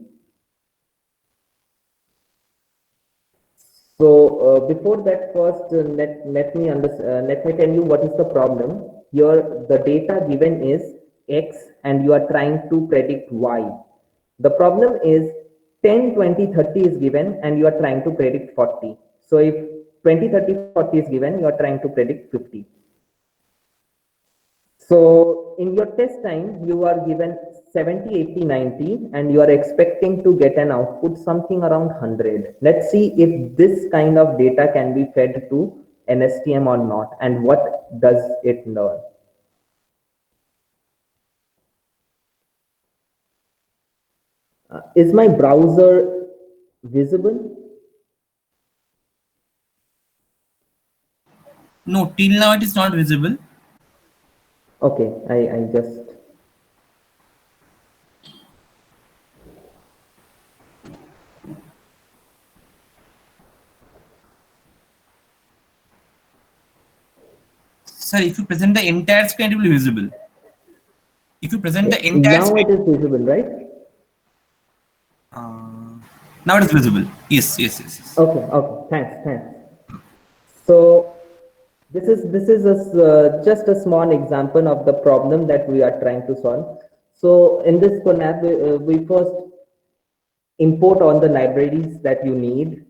So before that, first let me tell you what is the problem. Here the data given is X and you are trying to predict Y. The problem is 10, 20, 30 is given and you are trying to predict 40. So if 20, 30, 40 is given, you are trying to predict 50. So in your test time, you are given 70, 80, 90, and you are expecting to get an output something around 100. Let's see if this kind of data can be fed to NSTM or not, and what does it learn. Is my browser visible? No, till now it is not visible. Okay, I just. Sir, if you present the entire screen, it will be visible. If you present the entire now screen, it is visible, right? now it is visible. Yes. Okay, thanks. So this is just a small example of the problem that we are trying to solve. So in this collab, we first import all the libraries that you need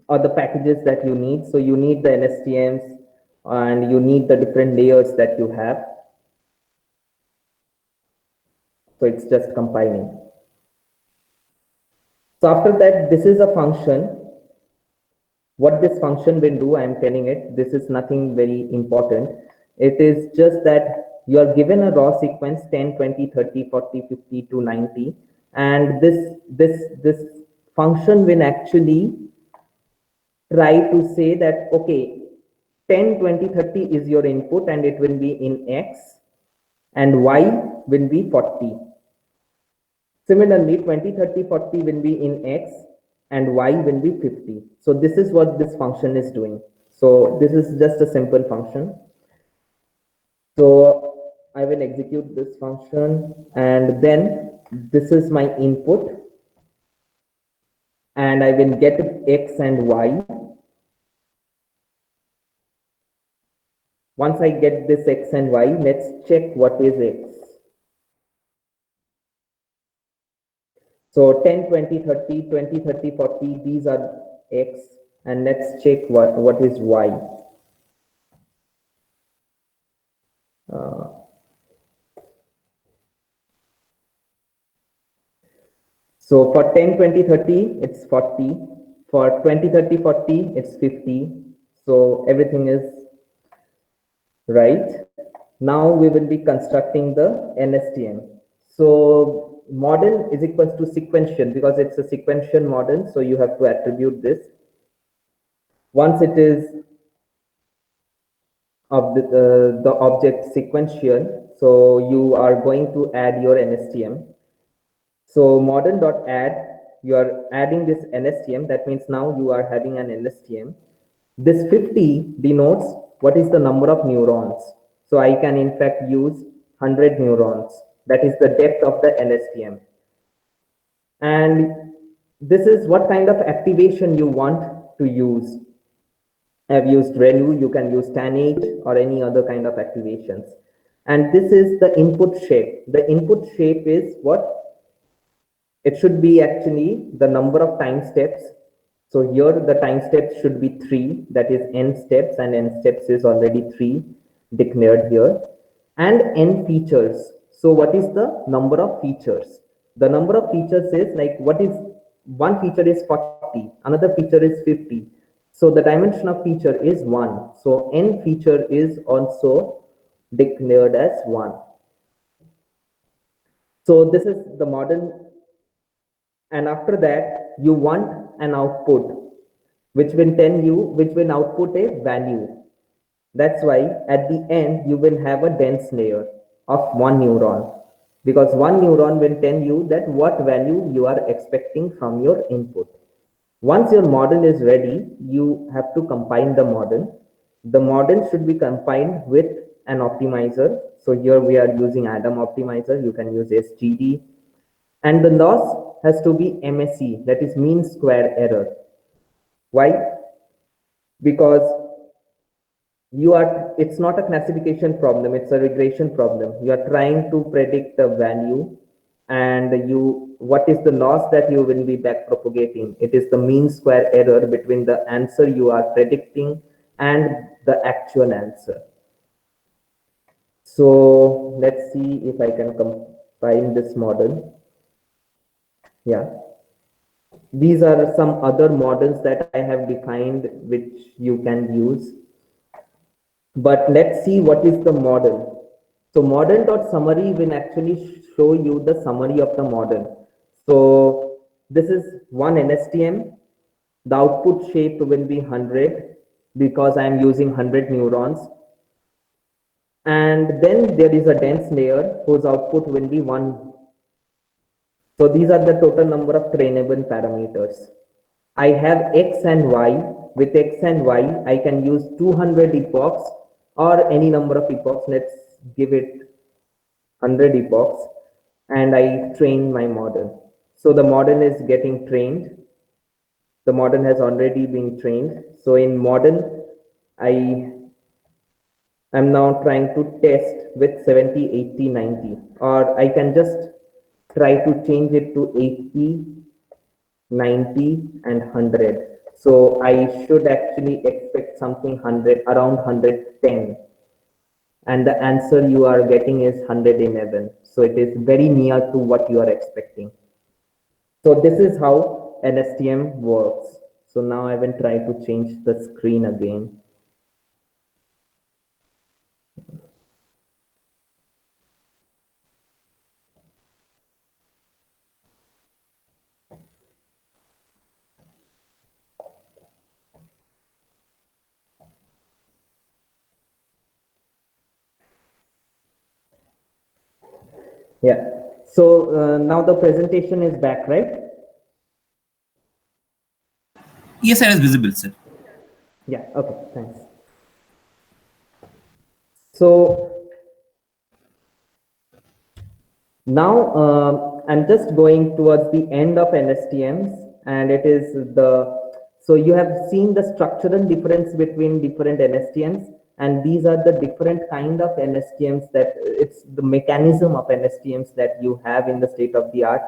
or the packages that you need. So you need the NSTMs and you need the different layers that you have. So it's just compiling. So after that, this is a function. What this function will do, I am telling it, this is nothing very important. It is just that you are given a raw sequence 10, 20, 30, 40, 50 to 90. And this function will actually try to say that, okay, 10, 20, 30 is your input and it will be in X and Y will be 40. Similarly, 20, 30, 40 will be in X and Y will be 50. So this is what this function is doing. So this is just a simple function. So I will execute this function and then this is my input and I will get X and Y. Once I get this X and Y, let's check what is X. So 10, 20, 30, 20, 30, 40, these are X, and let's check what is Y. So for 10, 20, 30, it's 40. For 20, 30, 40, it's 50. So everything is right. Now we will be constructing the NSTM. So model is equals to sequential because it's a sequential model. So you have to attribute this. Once it is of the object sequential, so you are going to add your NSTM. So model.add, you are adding this NSTM. That means now you are having an NSTM. This 50 denotes what is the number of neurons. So I can in fact use 100 neurons. That is the depth of the NSTM. And this is what kind of activation you want to use. I've used ReLU, you can use TAN8 or any other kind of activations. And this is the input shape. The input shape is what? It should be actually the number of time steps. So here the time steps should be 3, that is n steps, and n steps is already 3 declared here. and n features. So what is the number of features? The number of features is like, what is one feature is 40, another feature is 50. So the dimension of feature is 1. So n feature is also declared as 1. So this is the model, and after that you want an output which will output a value. That's why at the end you will have a dense layer of one neuron, because one neuron will tell you that what value you are expecting from your input. Once your model is ready, you have to combine the model. The model should be combined with an optimizer. So here we are using Adam optimizer. You can use SGD, and the loss has to be MSE, that is mean square error. Why? Because it's not a classification problem, it's a regression problem. You are trying to predict the value, and what is the loss that you will be back propagating? It is the mean square error between the answer you are predicting and the actual answer. So let's see if I can combine this model. Yeah, these are some other models that I have defined which you can use. But let's see what is the model. So model.summary will actually show you the summary of the model. So this is one NSTM. The output shape will be 100 because I am using 100 neurons. And then there is a dense layer whose output will be 1. So these are the total number of trainable parameters. I have X and Y. With X and Y, I can use 200 epochs or any number of epochs. Let's give it 100 epochs, and I train my model. So the model is getting trained. The model has already been trained. So in model, I am now trying to test with 70, 80, 90, or I can just try to change it to 80, 90, and 100. So I should actually expect something around 110. And the answer you are getting is 111. So it is very near to what you are expecting. So this is how NSTM works. So now I will try to change the screen again. Yeah. So now the presentation is back, right? Yes, it is visible, sir. Yeah. Okay. Thanks. So now I'm just going towards the end of NSTMs, and it is so you have seen the structural difference between different NSTMs, and these are the different kind of NSTMs that it's the mechanism of NSTMs that you have in the state of the art.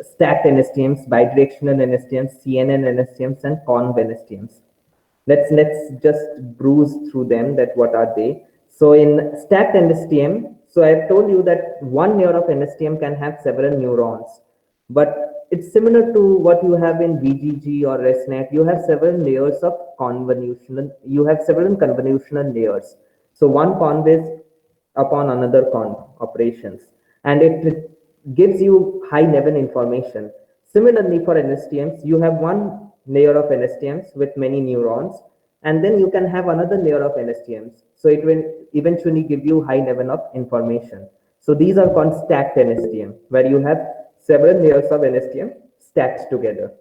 Stacked NSTMs, bidirectional NSTMs, CNN NSTMs, and conv NSTMs. Let's just bruise through them, that what are they. So in stacked NSTM, so I've told you that one layer of NSTM can have several neurons, but it's similar to what you have in VGG or ResNet. You have several layers of convolutional, you have several convolutional layers. So one conv is upon another conv operations, and it gives you high level information. Similarly, for NSTMs, you have one layer of NSTMs with many neurons, and then you can have another layer of NSTMs. So it will eventually give you high level of information. So these are called stacked NSTM, where you have several layers of NSTM stacked together.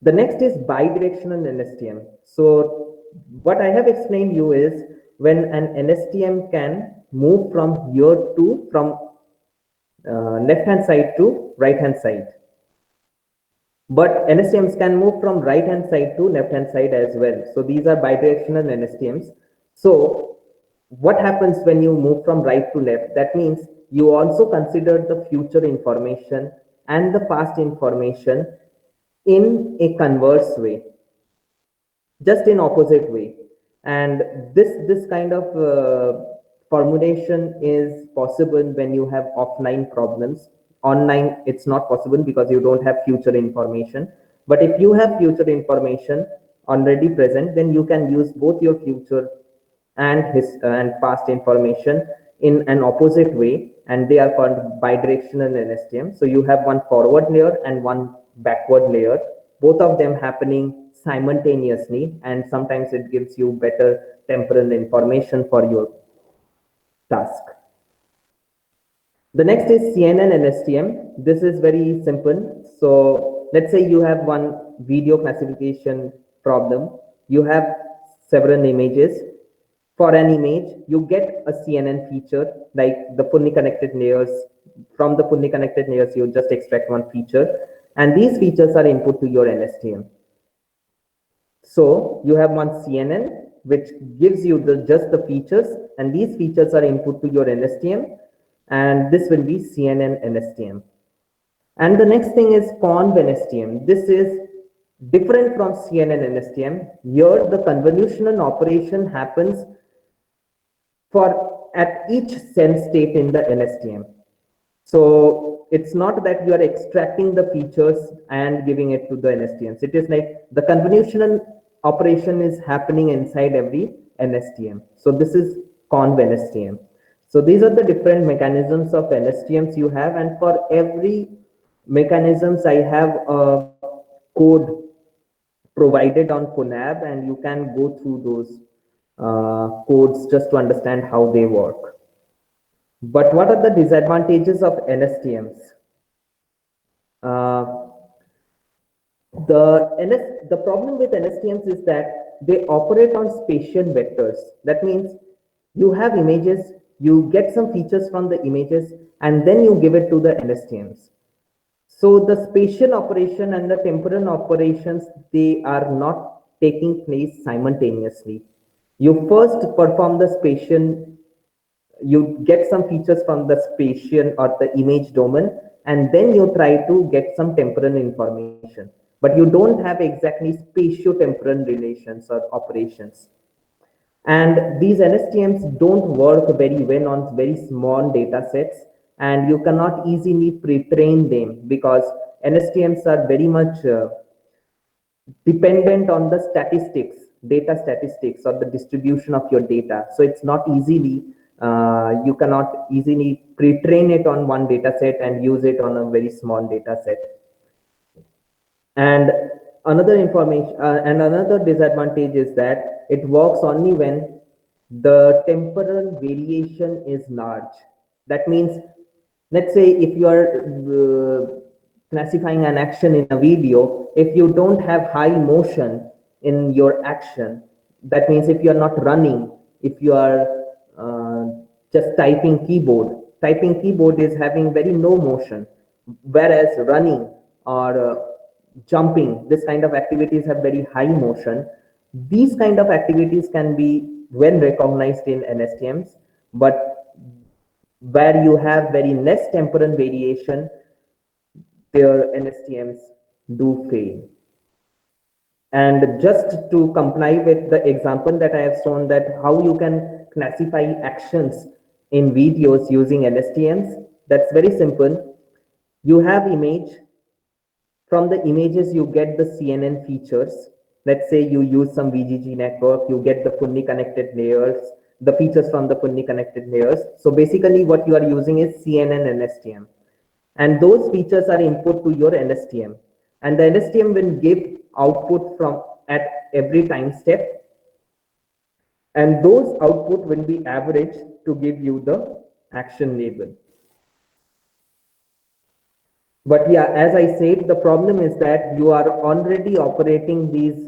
The next is bidirectional NSTM. So what I have explained you is when an NSTM can move from here to, from left hand side to right hand side. But NSTMs can move from right hand side to left hand side as well. So these are bidirectional NSTMs. So what happens when you move from right to left? That means you also consider the future information and the past information in a converse way, just in opposite way. And this kind of formulation is possible when you have offline problems. Online, it's not possible because you don't have future information. But if you have future information already present, then you can use both your future and past information in an opposite way, and they are called bidirectional LSTM. So you have one forward layer and one backward layer, both of them happening simultaneously, and sometimes it gives you better temporal information for your task. The next is CNN LSTM. This is very simple. So let's say you have one video classification problem. You have several images. For an image, you get a CNN feature like the fully connected layers. From the fully connected layers, you just extract one feature, and these features are input to your LSTM. So you have one CNN which gives you just the features, and these features are input to your LSTM, and this will be CNN LSTM. And the next thing is conv LSTM. This is different from CNN LSTM. Here the convolutional operation happens for at each cell state in the LSTM. So it's not that you are extracting the features and giving it to the LSTMs. It is like the convolutional operation is happening inside every LSTM. So this is conv LSTM. So these are the different mechanisms of LSTMs you have, and for every mechanisms I have a code provided on Colab, and you can go through those codes just to understand how they work. But what are the disadvantages of LSTMs? The problem with LSTMs is that they operate on spatial vectors. That means you have images, you get some features from the images, and then you give it to the LSTMs. So the spatial operation and the temporal operations, they are not taking place simultaneously. You first perform the spatial, you get some features from the spatial or the image domain, and then you try to get some temporal information. But you don't have exactly spatio-temporal relations or operations. And these LSTMs don't work very well on very small data sets, and you cannot easily pre-train them because LSTMs are very much dependent on the statistics, data statistics, or the distribution of your data. So it's not easily, you cannot easily pre-train it on one data set and use it on a very small data set. And another information and another disadvantage is that it works only when the temporal variation is large. That means, let's say if you are classifying an action in a video, if you don't have high motion in your action, that means if you are not running, if you are just typing keyboard is having very low motion, whereas running or jumping, this kind of activities have very high motion. These kind of activities can be well recognized in LSTMs, but where you have very less temporal variation, their LSTMs do fail. And just to comply with the example that I have shown, that how you can classify actions in videos using LSTMs, that's very simple. You have image. From the images, you get the CNN features. Let's say you use some VGG network, you get the fully connected layers, the features from the fully connected layers. So basically what you are using is CNN LSTM. And those features are input to your LSTM. And the LSTM will give output from at every time step. And those output will be averaged to give you the action label. But yeah, as I said, the problem is that you are already operating these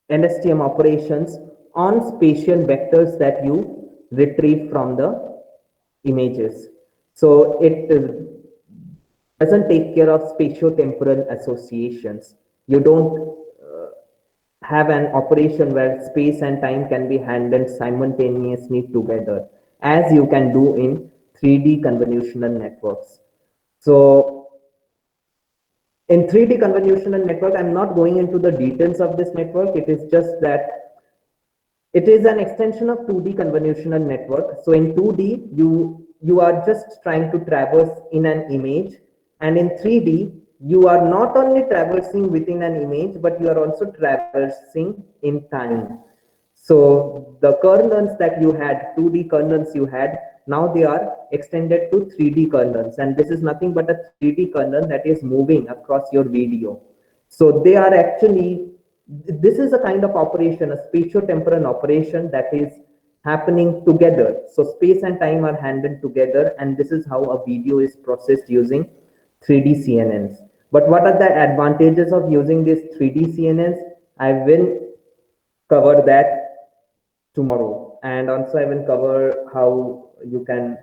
LSTM operations on spatial vectors that you retrieve from the images. So it doesn't take care of spatio-temporal associations. You don't have an operation where space and time can be handled simultaneously together, as you can do in 3D convolutional networks. So in 3D convolutional network, I'm not going into the details of this network. It is just that It is an extension of 2D convolutional network. So in 2D, you are just trying to traverse in an image, and in 3D, you are not only traversing within an image, but you are also traversing in time. So the kernels that you had, 2D kernels you had, now they are extended to 3D kernels, and this is nothing but a 3D kernel that is moving across your video. So they are actually, this is a kind of operation, a spatio-temporal operation that is happening together. So space and time are handled together, and this is how a video is processed using 3D CNNs. But what are the advantages of using these 3D CNNs? I will cover that tomorrow, and also I will cover how you can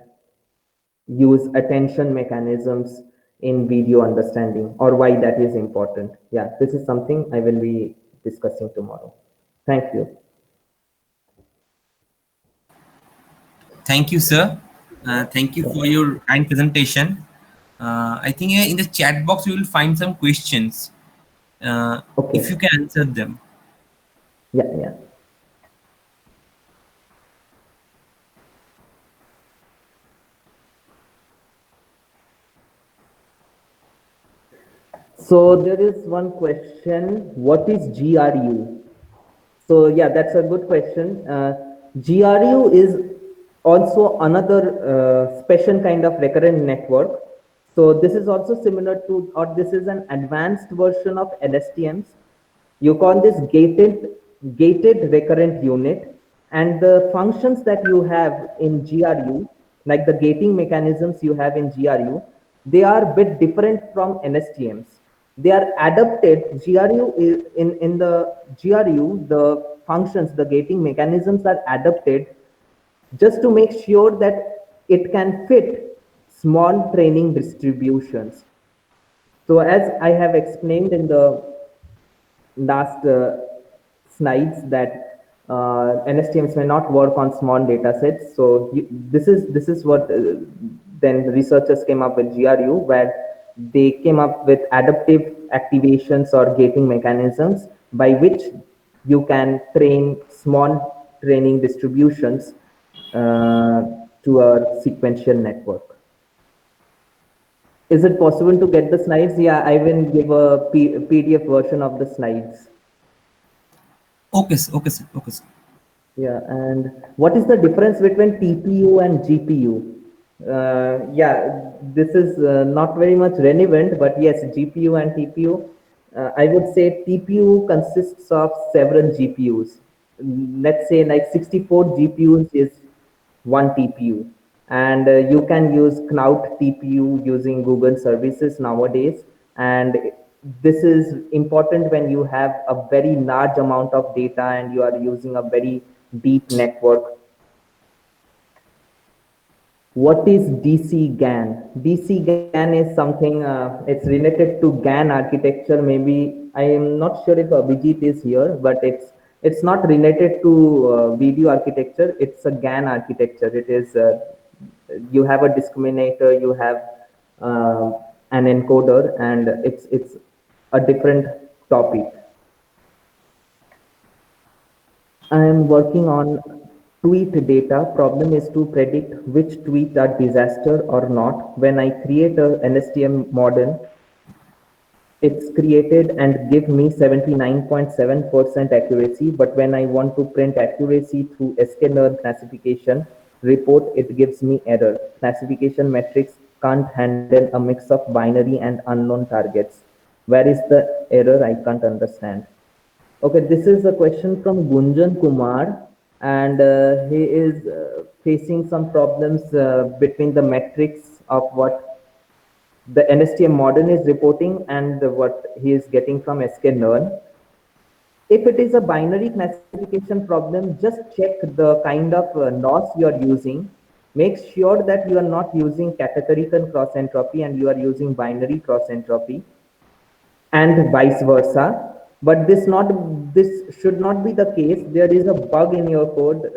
use attention mechanisms in video understanding, or why that is important. Yeah, this is something I will be discussing tomorrow. Thank you. Thank you, sir. Thank you for your kind presentation. I think in the chat box you will find some questions. If you Okay. can answer them. Yeah, yeah. So there is one question, what is GRU? So yeah, that's a good question. GRU is also another special kind of recurrent network. So this is also similar to, or this is an advanced version of LSTMs. You call this gated recurrent unit, and the functions that you have in GRU, like the gating mechanisms you have in GRU, they are a bit different from NSTMs. They are adapted. GRU is in the GRU, the functions, the gating mechanisms are adapted just to make sure that it can fit small training distributions. So as I have explained in the last slides, that NSTMs may not work on small data sets. So this is what then researchers came up with GRU, where they came up with adaptive activations or gating mechanisms by which you can train small training distributions to a sequential network. Is it possible to get the slides? Yeah, I will give a PDF version of the slides. Okay, sir. Okay, sir. Okay, sir. Yeah, and what is the difference between TPU and GPU? Yeah, this is not very much relevant, but yes, GPU and TPU. I would say TPU consists of several GPUs. Let's say like 64 GPUs is one TPU, and you can use cloud TPU using Google services nowadays. And this is important when you have a very large amount of data and you are using a very deep network. What is DC GAN? DC GAN is something, it's related to GAN architecture. Maybe I am not sure if Abhijit is here, but it's not related to video architecture. It's a GAN architecture. It is, you have a discriminator, you have an encoder, and it's a different topic. I am working on tweet data. Problem is to predict which tweets are disaster or not. When I create a NSTM model, it's created and give me 79.7% accuracy. But when I want to print accuracy through sklearn classification report, it gives me error. Classification metrics can't handle a mix of binary and unknown targets. Where is the error? I can't understand. Okay, this is a question from Gunjan Kumar, and he is facing some problems between the metrics of what the NSTM model is reporting and what he is getting from sklearn. If it is a binary classification problem, just check the kind of loss you are using. Make sure that you are not using categorical cross entropy and you are using binary cross entropy, and vice versa. But this should not be the case. There is a bug in your code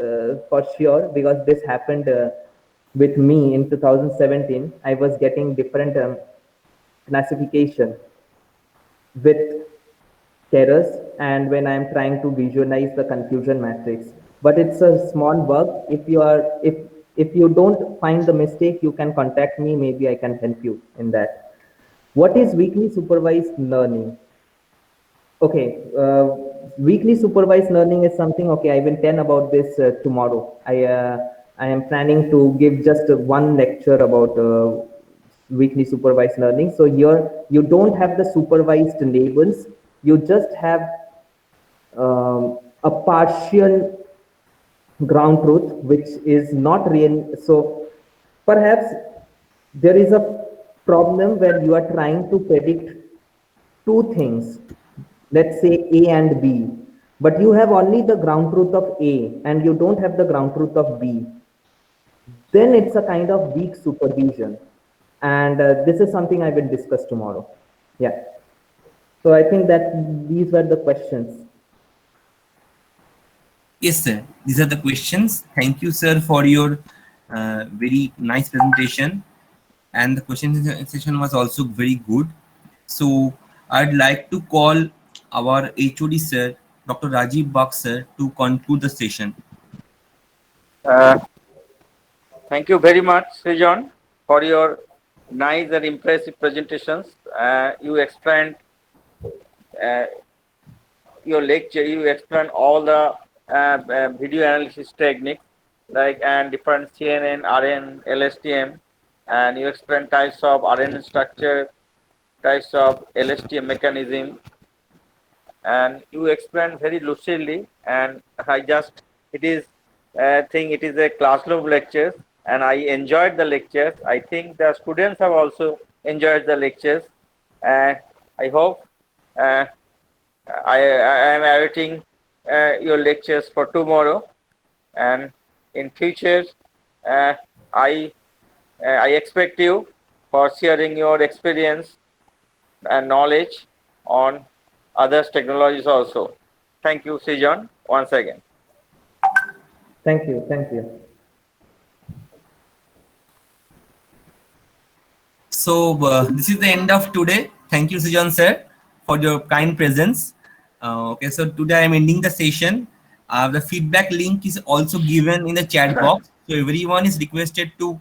for sure, because this happened with me in 2017. I was getting different classification with errors, and when I'm trying to visualize the confusion matrix. but it's a small bug. If you don't find the mistake, you can contact me. Maybe I can help you in that. What is weekly supervised learning? Okay, weekly supervised learning is something. Okay, I will tell about this tomorrow. I am planning to give just one lecture about weekly supervised learning. So here you don't have the supervised labels. You just have a partial ground truth, which is not real. So perhaps there is a problem where you are trying to predict two things, let's say A and B, but you have only the ground truth of A and you don't have the ground truth of B. Then it's a kind of weak supervision. And this is something I will discuss tomorrow. Yeah. So I think that these were the questions. Yes, sir. These are the questions. Thank you, sir, for your very nice presentation. And the question session was also very good. So I'd like to call our HOD, sir, Dr. Rajiv Bak, sir, to conclude the session. Thank you very much, Srijan, for your nice and impressive presentations. You explained your lecture. You explained all the video analysis techniques, like and different CNN, RN, LSTM, and you explained types of RN structure, types of LSTM mechanism, and you explained very lucidly. And I just it is think it is a classroom lecture, and I enjoyed the lectures. I think the students have also enjoyed the lectures, and I hope I am awaiting your lectures for tomorrow, and in future I I expect you for sharing your experience and knowledge on others technologies also. Thank you, Srijan, once again. Thank you. Thank you. So this is the end of today. Thank you, Sujan sir, for your kind presence. Okay, so today I'm ending the session. The feedback link is also given in the chat box. So everyone is requested to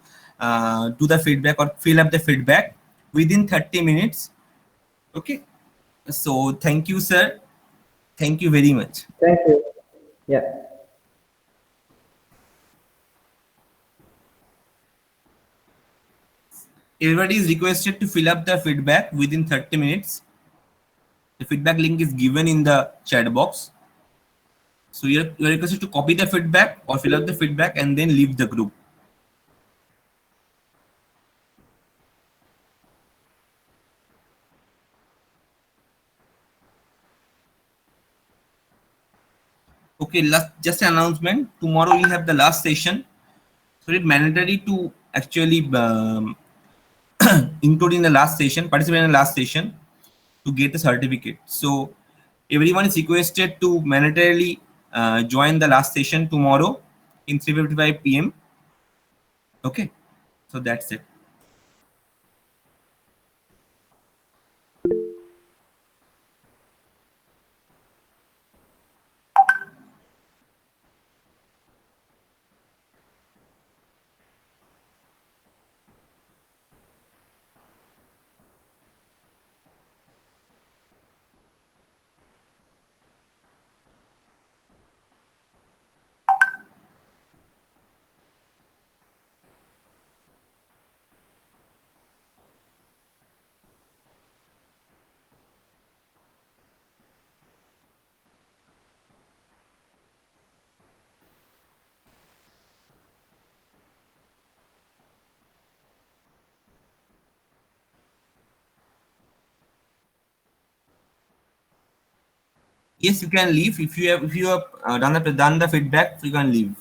do the feedback or fill up the feedback within 30 minutes. Okay. So thank you, sir. Thank you very much. Thank you. Yeah. Everybody is requested to fill up the feedback within 30 minutes. The feedback link is given in the chat box. So you're requested to copy the feedback or fill up the feedback and then leave the group. Okay, just an announcement. Tomorrow we have the last session. So it's mandatory to actually include in the last session, participate in the last session to get the certificate. So everyone is requested to mandatorily join the last session tomorrow in 3:55 p.m. Okay, so that's it. Yes, you can leave if you have done the feedback. You can leave.